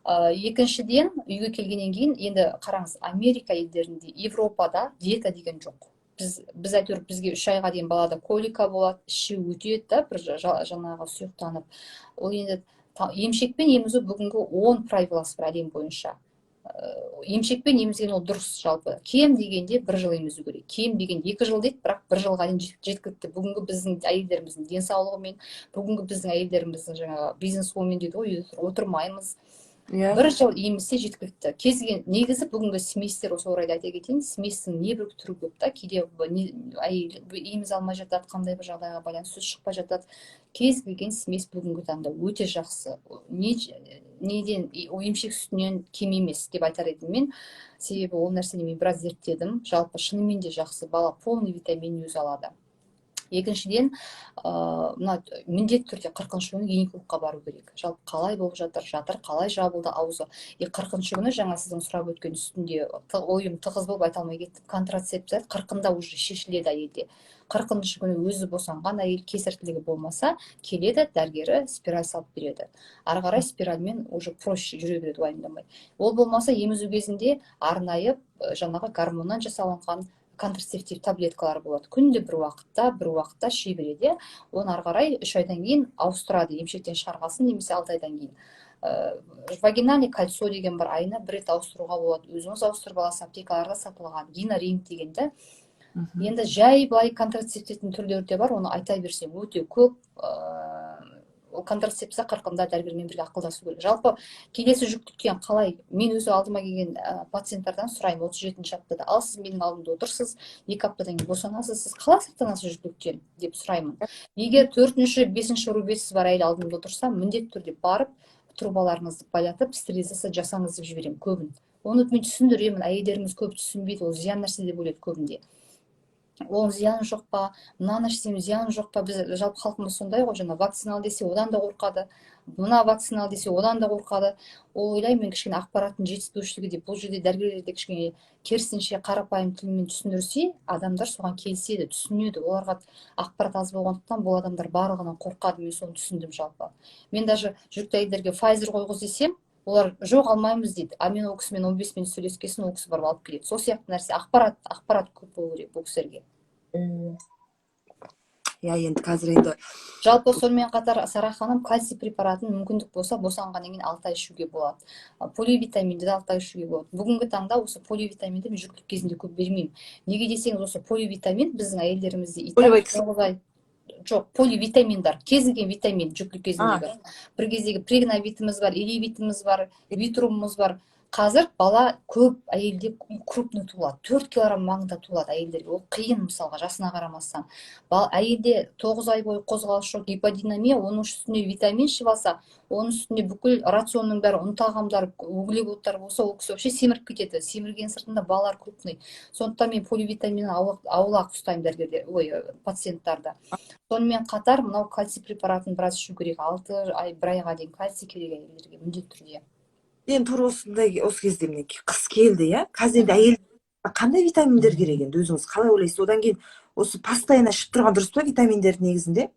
Екіншіден, үйге келгеннен кейін, енді қараңыз, Америка елдерінде, Европада диета деген жоқ. Біз әйтеуір бізге 3 айға дейін балада колика болады, іші өтеді да, бір жаңағы сұйықтанып. Ол енді емшекпен емізу бүгінгі 10 правиласы бар әлем бойынша. Емшекпен емізген ол дұрыс жалпы. Кем дегенде 1 жыл емізу керек. Кем деген 2 жыл дейді, бірақ 1 жылға дейін жеткілікті. Бүгінгі біздің әйелдеріміздің денсаулығымен, бүгінгі біздің әйелдеріміздің жаңағы бизнес-вумен дейді ғой, отырмаймыз. 1 жыл емізсе жеткілікті. Кезген негізі бүгінгі сместер, осы орайда айта кетейін, сместің небір түрі көп та, кейде әйел еміз алмай жатады, қандай бір жағдайға байланысты сүт шықпай жатады. Кез келген смес бүгінгі таңда өте жақсы. Неден емшек сүтінен кем емес деп айтар едім мен. Себебі ол нәрсені мен біраз зерттедім. Жалпы шынымен де жақсы, бала полный витамин өз алады. Екіншіден, міндетті түрде 40-шы күні гинекологқа бару керек. Жалпы қалай болып жатыр, қалай жабылды аузы. 40-шы күні жаңа сіздің сұрап өткен үстінде ойым тығыз болып айта алмай кеттім. Контрацепция 40-ында уже шешіледі әйелде. 40-шы күні өзі босанған әйел кесіртілігі болмаса, келеді, дәрігері спираль салып береді. Ары қарай спиральмен уже проще жүре береді, уайымдамай. Ол болмаса, емізу кезінде арнайы жаңағы гормоннан жасалынған контрацептив таблеткалар болады. Күнде бір уақытта шей береді. Оны ары қарай 3 айдан кейін ауыстырады, емшектен шығарғасын, немесе 6 айдан кейін. Вагинальный кальцо деген бар, айына 1 рет ауыстыруға болады. Өзіңіз ауыстырып аласыз, аптекаларда сатылған гиноринг дегенді. Енді жай былай контрацептивтің түрлері де бар, оны айта берсем өте көп. Контрацепция 40-ында дәрігермен бірге ақылдасу керек. Жалпы келесі жүктіліктен қалай, мен өзі алдыма келген пациенттардан сұраймын, 37-ші аптада, ал сіз менің алдымда отырсыз, 2 аптадан кейін босанасыз, сіз қалай сақтанасыз жүктіліктен деп сұраймын. Егер 4-ші, 5-ші рубеціз бар әйел алдымда отырса, міндетті түрде барып, трубаларыңызды байлатып, стерилизация жасаңыз деп жіберемін көбін. Оны мен түсіндіремін, әйелдеріміз көп түсінбейді, ол зиян нәрсе деп ойлайды көбінде. Ол зиян жоқ па, мына нәрсенің зиян жоқ па, біз жалпы халқымыз сондай ғой, жаңа вакцинал десе одан да қорқады, мына вакцинал десе одан да қорқады. Ол ойлаймын, мен кішкене ақпараттың жетіспеушілігі деп, бұл жерде дәрігерлерде кішкене керісінше қарапайым тілмен түсіндірсе, адамдар соған келіседі, түсінеді. Оларға ақпарат аз болғандықтан бұл адамдар барлығынан қорқады, мен соны түсіндім жалпы. Мен даже жүкті әйелдерге Pfizer қойғыз десем, олар жоқ алмаймыз дейді. А мен ол кісімен 15 минут сөйлескесін, ол кісі барып алып келеді. Сол сияқты нәрсе, ақпарат көп болу керек бұл кісілерге. Я енді қазір енді жалпы сонымен қатар Сара ханым, кальций препаратын мүмкіндік болса босанғаннан кейін 6 ай ішуге болады. Поливитаминді де 6 ай ішуге болады. Бүгінгі таңда осы поливитаминді мен жүктілік кезінде көп бермеймін. Неге десеңіз, осы поливитамин біздің әйелдерімізде жоқ, поливитаминдар, кез келген витамин жүктілік кезіндегі. Бір кездегі прегновитіміз бар, элевитіміз бар, витрумымыз бар. Қазір бала көп әйелде крупный туылады, 4 килограмм маңында туылады әйелдерге. Ол қиын, мысалға, жасына қарамастан. Әйелде 9 ай бойы қозғалыс жоқ, гиподинамия, оның үстіне витамин ішіп алса, оның үстіне бүкіл рационның бәрі ұн тағамдар, углеводтар болса, ол кісі вообще семіріп кетеді. Семірген сыртында балалар крупный. Сондықтан мен поливитамин аулақ ұстаймын дәрігерлер, пациенттарды. Сонымен қатар мынау кальций препаратын біраз ішу керек. 6 ай, 1 айға дейін кальций керек әйелдерге, міндетті түрде. Енді тура осы кезде міне қыс келді, иә. Қазір енді әйел қандай витаминдер керек енді, өзіңіз қалай ойлайсыз? Одан кейін осы постоянно ішіп тұрған дұрыс па витаминдерді негізінде?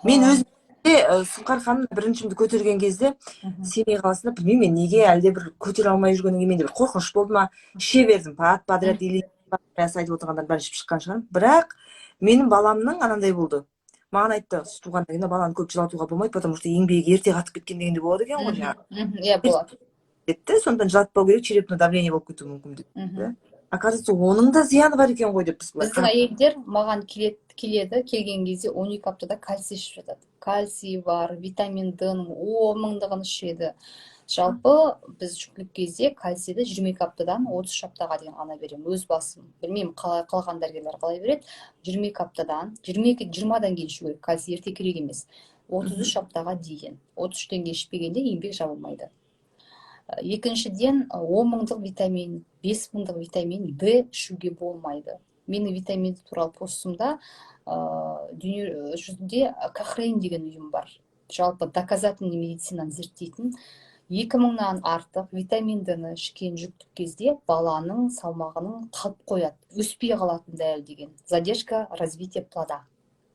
Мен өзімде Сұңқар ханым біріншімді көтерген кезде Семей қаласында, білмеймін, неге әлде бір көтере алмай жүргеннен кейін менде бір қорқыныш болды ма, іше бердім подряд, или айтып отырғандар бәрі ішіп шыққан шығар. Бірақ менің баламның анандай болды. Маған айтты, сүт туғаннан кейін баланы көп жылатуға болмайды, потому что еңбегі ерте қатып кеткен дегенде болады екен ғой жаңағы. Иә, болады. Кетті, сондықтан жылатпау керек, черепное давление болып кетуі мүмкін деді. Оказывается, оның да зияны бар екен ғой деп біз былай Біздің әйелдер маған келеді, келген кезде 12 аптада кальций ішіп жатады. Кальций бар, витамин Д-ның мыңдығын ішеді. Жалпы біз жүктілік кезде кальцийді 22 аптадан 33 аптаға дейін ғана беремін. Өз басым. Білмеймін, қалған дәрігерлер қалай береді. 22 аптадан, 20-дан кейін ішу керек. Кальций ерте керек емес. 33 аптаға дейін. 33-тен кейін ішпегенде еңбек жабылмайды. Екіншіден, 10 мыңдық витамин, 5 мыңдық витамин Д ішуге болмайды. Менің витамин туралы постымда дүние жүзінде Кохрейн деген ұйым бар. Жалпы доказательный медицинаны зерттейтін 2000-нан артық витамин Д-ны ішкен жүктік кезде баланың салмағының қалып қояды, өспей қалатын дәлелдеген. Задержка развития плода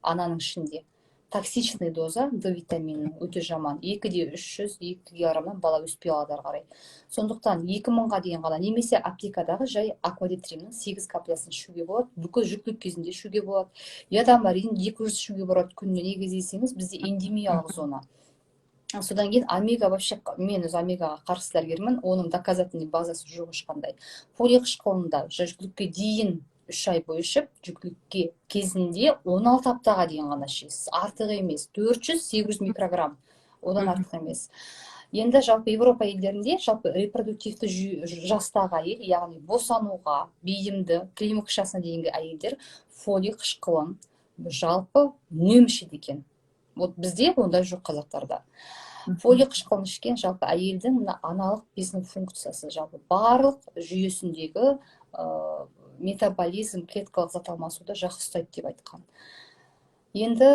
ананың ішінде. Токсичный доза Д витаминінің өте жаман. 2-300, 2 грамнан бала өспей қалады ары қарай. Сондықтан 2000-ға дейін ғана немесе аптекадағы жай аквадитримнің 8 каплясын ішуге болады. Бүкіл жүктілік кезінде ішуге болады. Ядамарин 200 ішуге болады күніне. Неге десеңіз, бізде эндемиялық зона. Содан кейін омега вообще, мен өз омегаға қарсы дәрігермін, оның доказательный базасы жоқ ешқандай. Фолий қышқылында жүктілікке дейін 3 ай бойы ішіп, жүктілікке кезінде 16 аптаға дейін ғана ішесіз. Артық емес, 400-800 микрограмм, одан артық емес. Енді жалпы Европа елдерінде жалпы репродуктивті жастағы әйел, яғни босануға бейімді, климакс жасына дейінгі әйелдер фолий қышқылын жалпы үнемі ішеді екен. Вот бізде ондай жоқ қазақтарда. Фолий қышқылын ішкен жалпы әйелдің аналық безінің функциясы жалпы барлық жүйесіндегі метаболизм, клеткалық зат алмасуды жақсы ұстайды деп айтқан. Енді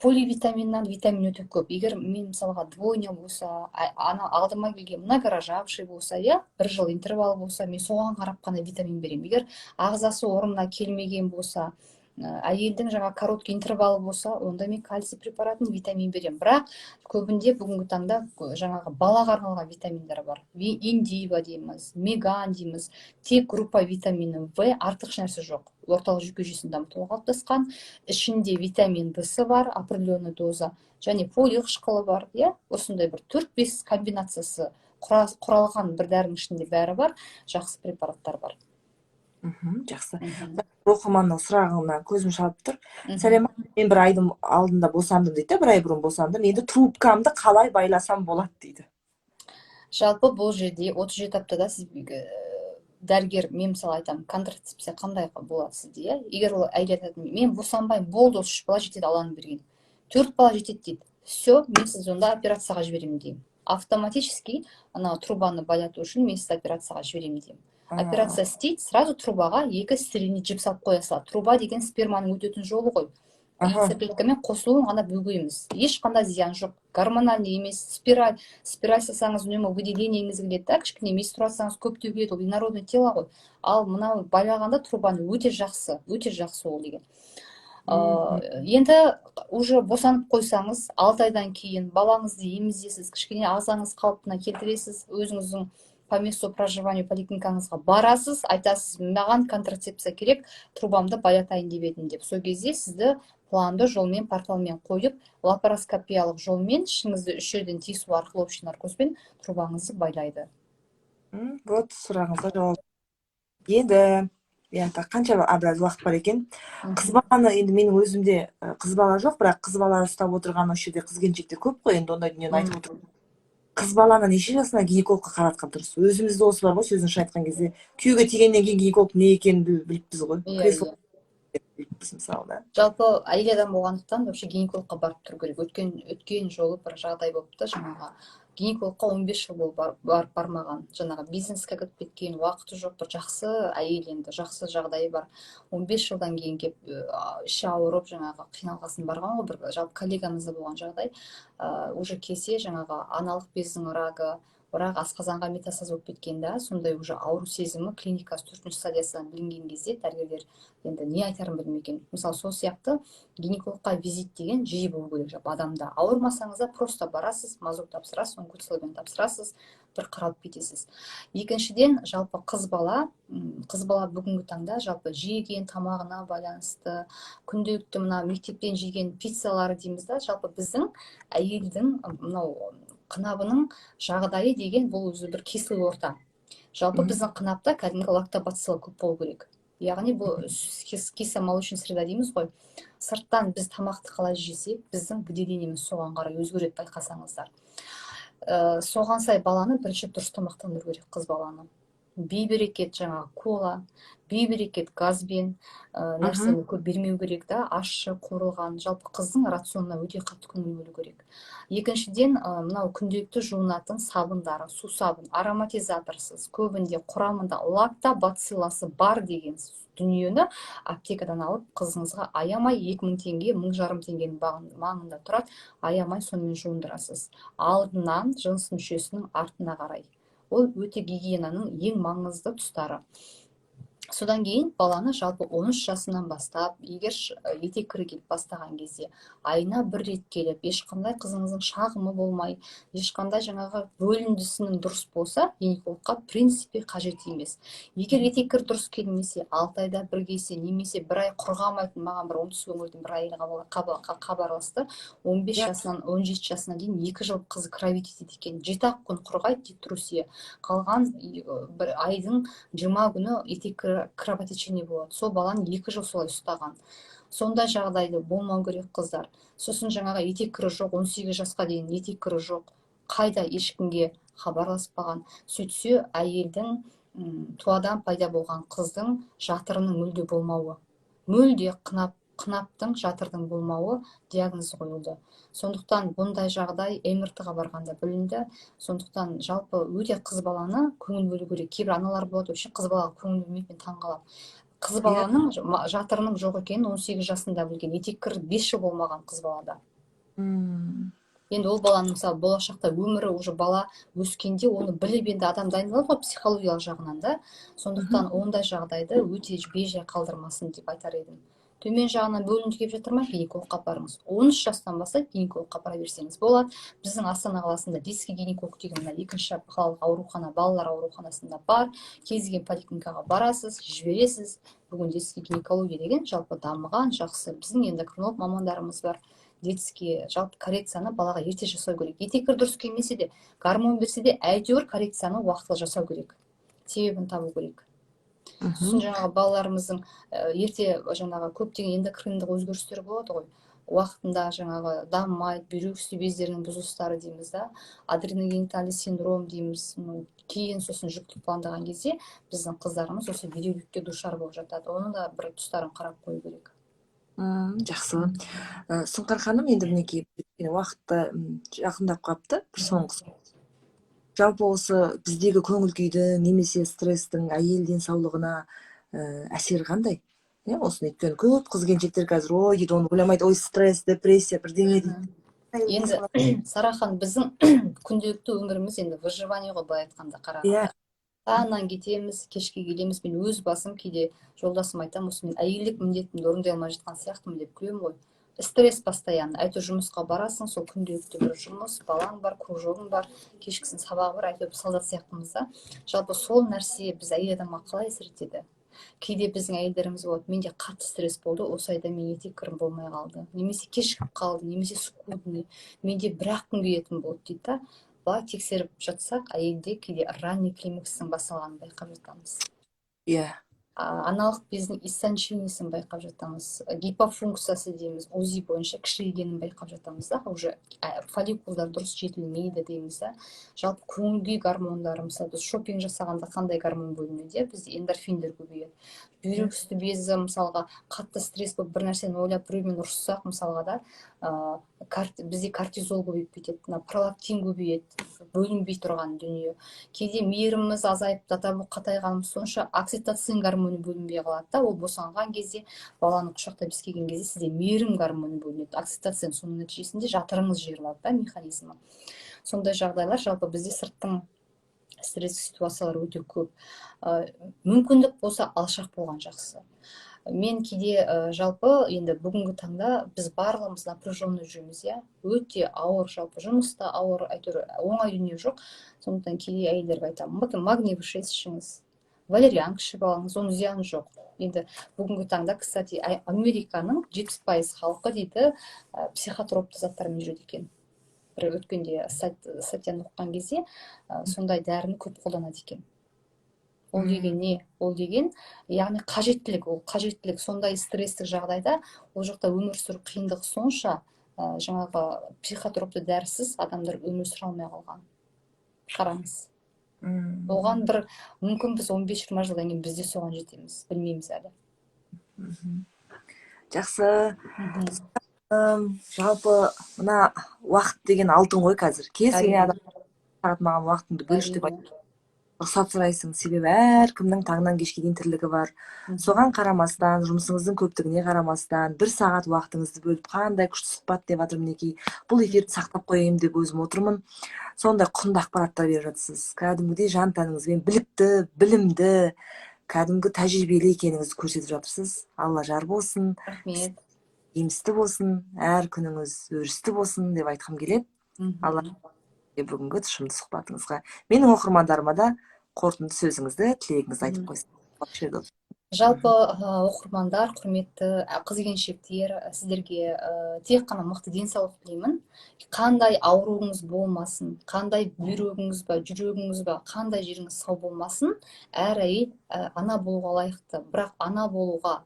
поливитаминнан витамин өте көп. Егер мен мысалға двойня болса, алдыма келген многорожавший болса, бір жыл интервал болса, мен соған қарап қана витамин беремін. Егер ағзасы орнына келмеген болса, әйелдің жаңа короткий интервалы болса, онда мен кальций препаратын витамин беремін. Бірақ көбінде бүгінгі таңда жаңағы балаға арналған витаминдар бар. Индива дейміз, меган дейміз. Тек группа витамины В, артық нәрсе жоқ. Орталық жүйке жүйесін дамытуға қалыптасқан. Ішінде витамин Д-сы бар, определенный доза. Және фолий қышқылы бар. Осындай бір 4-5 комбинациясы құралған бір дәрінің ішінде бәрі бар. Жақсы препараттар бар. Жақсы. Оқырманның сұрағына көзім шалып тұр. Сәлем, мен бір айдың алдында босандым дейді, бір ай бұрын босандым. Енді трубкамды қалай байласам болады дейді. Жалпы бұл жерде 37 аптада сіз дәрігер, мен мысалы айтамын, контрацепция қандай болады сізде? Егер ол әйел айтады, мен босанбаймын, болды, 3 бала жетеді, Алланың берген. 4 бала жетеді дейді. Все, мен сіз онда операцияға жіберемін деймін. Автоматически ана трубаны байлату үшін мен сізді операцияға жіберемін деймін. Операция істейді, сразу трубаға 2 стерильный жіп салып қоя салады. Труба деген сперманың өтетін жолы ғой. Яйцеклеткамен қосылуын ғана бөгейміз. Ешқандай зиян жоқ. Гормональный емес, спираль жасаңыз үнемі выделениеңіз келеді, кішкене менструацияңыз көп төгіледі, ол инородный тело ғой. Ал мынау байлағанда трубаны өте жақсы ол деген. Енді уже босанып қойсаңыз, 6 айдан кейін балаңызды емізесіз, кішкене ағзаңыз қалпына келтіресіз, өзіңіздің по месту проживания поликлиникаңызға барасыз, айтасыз, маған контрацепция керек, трубамды байлатайын деп едім деп. Сол кезде сізді планды жолмен, порталмен қойып, лапароскопиялық жолмен ішіңізді 3 жерден тиісу арқылы общий наркозбен трубаңызды байлайды. Вот сұрағыңызға жауап. Енді қанша біраз уақыт бар екен. Қыз баланы, енді менің өзімде қыз бала жоқ, бірақ қыз бала ұстап отырған осы жерде қыз келіншектер көп қой, енді ондай дүниені айтып отырмын. Қыз баланы неше жасына гинекологқа қаратқан дұрыс? Өзімізде осы бар ғой, сөзін айтқан кезде күйеуге тигеннен кейін гинеколог не екенін біліппіз ғой. Мысалы, жалпы әйел адам болғандықтан вообще гинекологқа барып тұру керек. Өткен жолы бір жағдай болыпты, жаңағы гинекологқа 15 жыл болып бармаған, жаңағы бизнеске кіріп кеткен, уақыты жоқ, бір жақсы әйел, енді жақсы жағдайы бар. 15 жылдан кейін кеп іші ауырып, жаңағы қиналғасын барған ғой, бір жалпы коллегамызда болған жағдай. Уже келсе жаңағы аналық бездің рагы, бірақ асқазанға метастаз болып кеткен да, сондай уже ауру сезімі клиникасы 4-ші стадиясынан білінген кезде дәрігерлер енді не айтарын білмей екен. Мысалы сол сияқты гинекологқа визит деген жиі болу керек. Жалпы адамда ауырмасаңыз да просто барасыз, мазок тапсырасыз, онкоцилоген тапсырасыз, бір қаралып кетесіз. Екіншіден, жалпы қыз бала бүгінгі таңда жалпы жеген тамағына байланысты, күнделікті мына мектептен жеген пиццалары дейміз да, жалпы біздің әйелдің мынау қынабының жағдайы деген бұл өзі бір кесіл орта. Жалпы біздің қынапта кәдімгі лактобацилла көп болу керек. Яғни бұл кисломолочный среда дейміз ғой. Сырттан біз тамақты қалай жесек, біздің выделениеміз соған қарай өзгереді, байқасаңыздар. Соған сай баланы бірінші дұрыс тамақтандыру керек, қыз баланы. Бейберекет жаңағы кола, бейберекет газбен нәрсені көп бермеу керек да, ащы, қуырылған. Жалпы қыздың рационына өте қатты көңіл бөлу керек. Екіншіден, мынау күнделікті жуынатын сабындары, су сабын, ароматизаторсыз, көбінде құрамында лактобацилласы бар деген дүниені аптекадан алып қызыңызға аямай 2000 теңге, 1500 теңгенің маңында тұрады, аямай сонымен жуындырасыз. Алдынан жыныс мүшесінің артына қарай. Ол өте гигиенаның ең маңызды тұстары. Содан кейін баланы жалпы 13 жасынан бастап, егер етек кірі келіп бастаған кезде, айына бір рет келіп, ешқандай қызыңыздың шағымы болмай, ешқандай жаңағы бөліндісінің дұрыс болса, гинекологқа принципе қажет емес. Егер етек кірі дұрыс келмесе, 6 айда бір келсе, немесе бір ай құрғамайтын, маған бір оңтүстік өңірден бір әйел хабарласты, 15 жасынан 17 жасына дейін 2 жыл қызы кровить етеді екен, 7-ақ күн құрғайды дейді Русия. Қалған бір айдың 20 күні етек кровотечение болады. Сол баланы 2 жыл солай ұстаған. Сондай жағдайды болмау керек, қыздар. Сосын жаңағы етек кірі жоқ, 18 жасқа дейін етек кірі жоқ, қайда ешкімге хабарласпаған. Сөйтсе әйелдің туадан пайда болған қыздың жатырының мүлде болмауы, мүлде қынаптың жатырдың болмауы диагнозы қойылды. Сондықтан бұндай жағдай МРТ-ға барғанда білінді. Сондықтан жалпы өте қыз баланы көңіл бөлу керек. Кейбір аналар болады, вообще қыз балаға көңіл бөлмейді, мен таңғаламын. Қыз баланың жатырының жоқ екенін 18 жасында білген, етек кірі 5 жыл болмаған қыз балада. Енді ол баланың мысалы болашақта өмірі уже бала өскенде оны біліп енді адам дайындалады ғой психологиялық жағынан да. Сондықтан ондай жағдайды өте бейжай қалдырмасын деп айтар едім. Төмен жағынан бөлінді келіп жатыр ма, гинекологқа барыңыз. 13 жастан бастап гинекологқа бара берсеңіз болады. Біздің Астана қаласында детский гинеколог деген мына 2-ші қалалық аурухана, балалар ауруханасында бар. Кез келген поликлиникаға барасыз, жібересіз. Бүгін детский гинекология деген жалпы дамыған, жақсы. Біздің эндокринолог мамандарымыз бар. Детский жалпы коррекцияны балаға ерте жасау керек. Етек кірі дұрыс келмесе де, гормон берсе де, әйтеуір коррекцияны уақытылы жасау керек. Себебін табу керек. Сосын жаңағы балаларымыздың ерте жаңағы көптеген эндокриндік өзгерістер болады ғой. Уақытында жаңағы дамымайды, бүйрек үсті бездерінің бұзылыстары дейміз да, адреногениталий синдром дейміз. Кейін сосын жүктілік пландаған кезде біздің қыздарымыз осы бедеулікке душар болып жатады. Оны да бір тұстарын қарап қою керек. Жақсы. Сұңқар ханым, енді мінекей уақытты жақындап қапты, бір соңғысы. Жалпы осы біздегі көңіл күйдің немесе стресстің әйел денсаулығына әсері қандай? Осыны өйткені көп қыз-келіншектер қазір ой дейді, оны ойламайды, ой стресс, депрессия бірдеңе дейді. Енді Сарахан, біздің күнделікті өміріміз енді выживание ғой, былай айтқанда қарағанда. Таңнан кетеміз, кешке келеміз. Мен өз басым кейде жолдасым айтамын, осы мен әйелдік міндетімді орындай алмай жатқан сияқтымын деп күлемін ғой. Стресс постоянно. Әйтеуір жұмысқа барасың, сол күнделікті бір жұмыс, балаң бар, кружогың бар, кешкісін сабағы бар, әйтеуір солдат сияқтымыз да. Жалпы сол нәрсе біз әйел адамға қалай әсер етеді? Кейде біздің әйелдеріміз болады, менде қатты стресс болды, осы айда мен етек кірім болмай қалды, немесе кешігіп қалды, немесе скудный, менде бір-ақ күн келетін болды дейді да. Былай тексеріп жатсақ, әйелде кейде ранний климакстың басталғанын байқап жатамыз. Аналық бездің иссанчениясын байқап жатамыз, гипофункциясы дейміз, УЗИ бойынша кішірейгенін байқап жатамыз да, уже фолликулдар дұрыс жетілмейді дейміз да. Жалпы көңіл күй гормондары, мысалы біз шопинг жасағанда қандай гормон бөлінеді, бізде эндорфиндер көбейеді. Бүйрек үсті безі мысалға қатты стресс болып бір нәрсені ойлап біреумен ұрыссақ мысалға да, бізде кортизол көбейіп кетеді, пролактин көбейеді, бөлінбей тұрған дүние. Кейде мейіріміміз азайып, датабу қатайғанымыз сонша окситоцин гормоны бөлінбей қалады да, ол босанған кезде, баланы құшақтап иіскеген кезде сізде мейірім гормоны бөлінеді. Окситоцин соның нәтижесінде жатырыңыз жиырылады да, механизмі. Сондай жағдайлар жалпы бізде сырттың стресстік ситуациялар өте көп. Мүмкіндік болса алшақ болған жақсы. Мен кейде жалпы енді бүгінгі таңда біз барлығымыз напряженный жүрміз, иә, өте ауыр, жалпы жұмыста ауыр, әйтеуір оңай дүние жоқ. Сондықтан кейде әйелдерге айтамын, магний вышес ішіңіз, валерианка ішіп алыңыз, оның зияны жоқ. Енді бүгінгі таңда, кстати, Американың 70% халқы дейді психотропты заттармен жүреді екен. Бір өткенде статьяны оқыған кезде сондай дәріні көп қолданады екен. Ол деген не? Ол деген, яғни қажеттілік, ол қажеттілік сондай стресстік жағдайда, ол жақта өмір сүру қиындығы сонша, жаңағы психотропты дәрісіз адамдар өмір сүре алмай қалған. Қараңыз. Оған бір мүмкін біз 15-20 жылдан кейін біз де соған жетеміз, білмейміз әлі. Жақсы. Жалпы мына уақыт деген алтын ғой қазір. Кез келген адам сағат маған уақытыңды бөліш деп рұқсат сұрайсың, себебі әркімнің таңнан кешке дейін тірлігі бар. Соған қарамастан, жұмысыңыздың көптігіне қарамастан, 1 сағат уақытыңызды бөліп қандай күшті сұхбат деп жатыр мінекей. Бұл эфирді сақтап қояйын деп өзім отырмын. Сондай құнды ақпараттар беріп жатсыз. Кәдімгідей жан тәніңізбен білікті, білімді, кәдімгі тәжірибелі екеніңізді көрсетіп жатырсыз. Алла жар болсын. Рахмет. Жемісті болсын, әр күніңіз өрісті болсын деп айтқым келеді. Алла бүгінгі тұшымды сұхбатыңызға. Менің оқырмандарыма да қорытынды сөзіңізді, тілегіңізді айтып қойсын. Жалпы оқырмандар, құрметті қыз-келіншектер, сіздерге тек қана мықты денсаулық тілеймін. Қандай ауруыңыз болмасын, қандай бүйрегіңіз ба, жүрегіңіз ба, қандай жеріңіз сау болмасын, әр әйел ана болуға лайықты. Бірақ ана болуға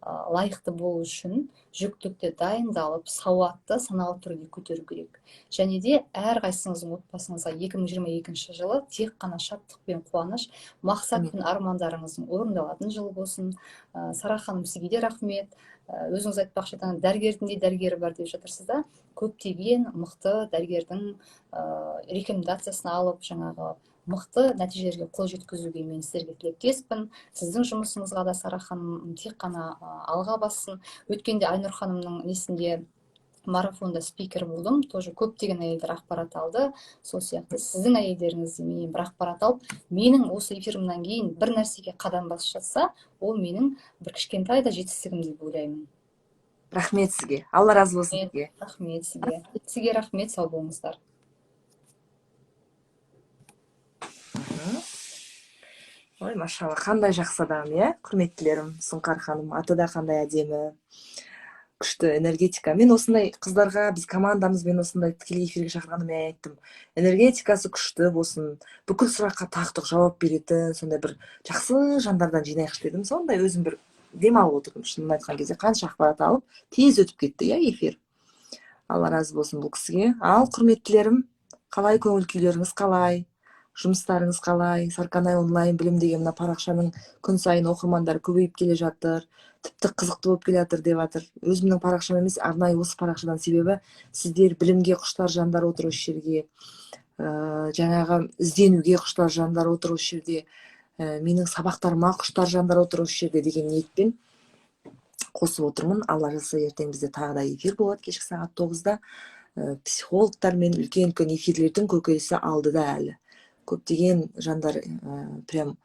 лайықты болу үшін жүктілікте дайындалып, сауатты, саналы түрде көтеру керек. Және де әрқайсыңыздың отбасыңызға 2022 жылы тек қана шаттық пен қуаныш, мақсат пен армандарыңыздың орындалатын жыл болсын. Сара ханым, сізге де рахмет. Өзіңіз айтпақшы, дәрігердің де дәрігері бар деп жатырсыз да. Көптеген мықты дәрігердің рекомендациясын алып, жаңағы мықты нәтижелерге қол жеткізуге мен сіздерге тілектеспін. Сіздің жұмысыңызға да Сара ханым тек қана алға бассын. Өткенде Айнұр ханымның несінде марафонда спикер болдым. Тоже көптеген әйелдер ақпарат алды. Сол сияқты сіздің әйелдеріңізде менен бір ақпарат алып, менің осы эфирімнен кейін бір нәрсеге қадам басып жатса, ол менің бір кішкентай да жетістігім деп ойлаймын. Рахмет сізге. Алла разы болсын сізге. Рахмет сізге. Сізге рахмет, сау болыңыздар. Ой, машалла, қандай жақсы адам, иә? Құрметтілерім, Сұңқар ханым, аты да қандай әдемі, күшті энергетика. Мен осындай қыздарға, біз командамызбен осындай тікелей эфирге шақырғанда мен айттым. Энергетикасы күшті болсын, бүкіл сұраққа тақтық жауап беретін, сондай бір жақсы жандардан жинайықшы дедім. Сондай өзім бір демалып отырдым. Шынын айтқан кезде қанша ақпарат алып, тез өтіп кетті, иә, эфир. Алла разы болсын бұл кісіге. Ал құрметтілерім, қалай көңіл күйлеріңіз қалай? Жұмыстарыңыз қалай? Сарканай онлайн білім деген мына парақшаның күн сайын оқырмандары көбейіп келе жатыр. Тіпті қызықты болып келе жатыр деп жатыр. Өзімнің парақшам емес, арнайы осы парақшадан, себебі сіздер білімге құштар жандар отыр осы жерге. Жаңағы ізденуге құштар жандар отыр осы жерде. Менің сабақтарыма құштар жандар отыр осы жерде деген ниетпен қосып отырмын. Алла жазса ертең бізде тағы да эфир болады кешкі сағат 9-да. Психологтар мен үлкен эфирлердің көкесі алдыда әлі. Көптеген жандар прям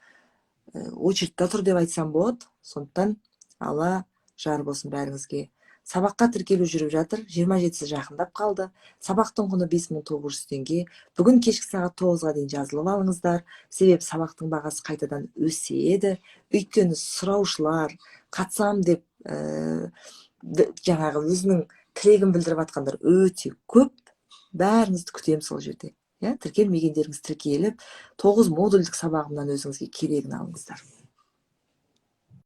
очередьте тұр деп айтсам болады. Сондықтан Алла жар болсын бәріңізге. Сабаққа тіркелу жүріп жатыр. 27-сі жақындап қалды. Сабақтың құны 5900 теңге. Бүгін кешкі сағат 9-ға дейін жазылып алыңыздар. Себебі сабақтың бағасы қайтадан өседі. Өйткені сұраушылар қатысам деп жаңағы өзінің тілегін білдіріп жатқандар өте көп. Бәріңізді күтем сол жерде. Тіркелмегендеріңіз тіркеліп, 9 модульдік сабағымнан өзіңізге керегін алыңыздар.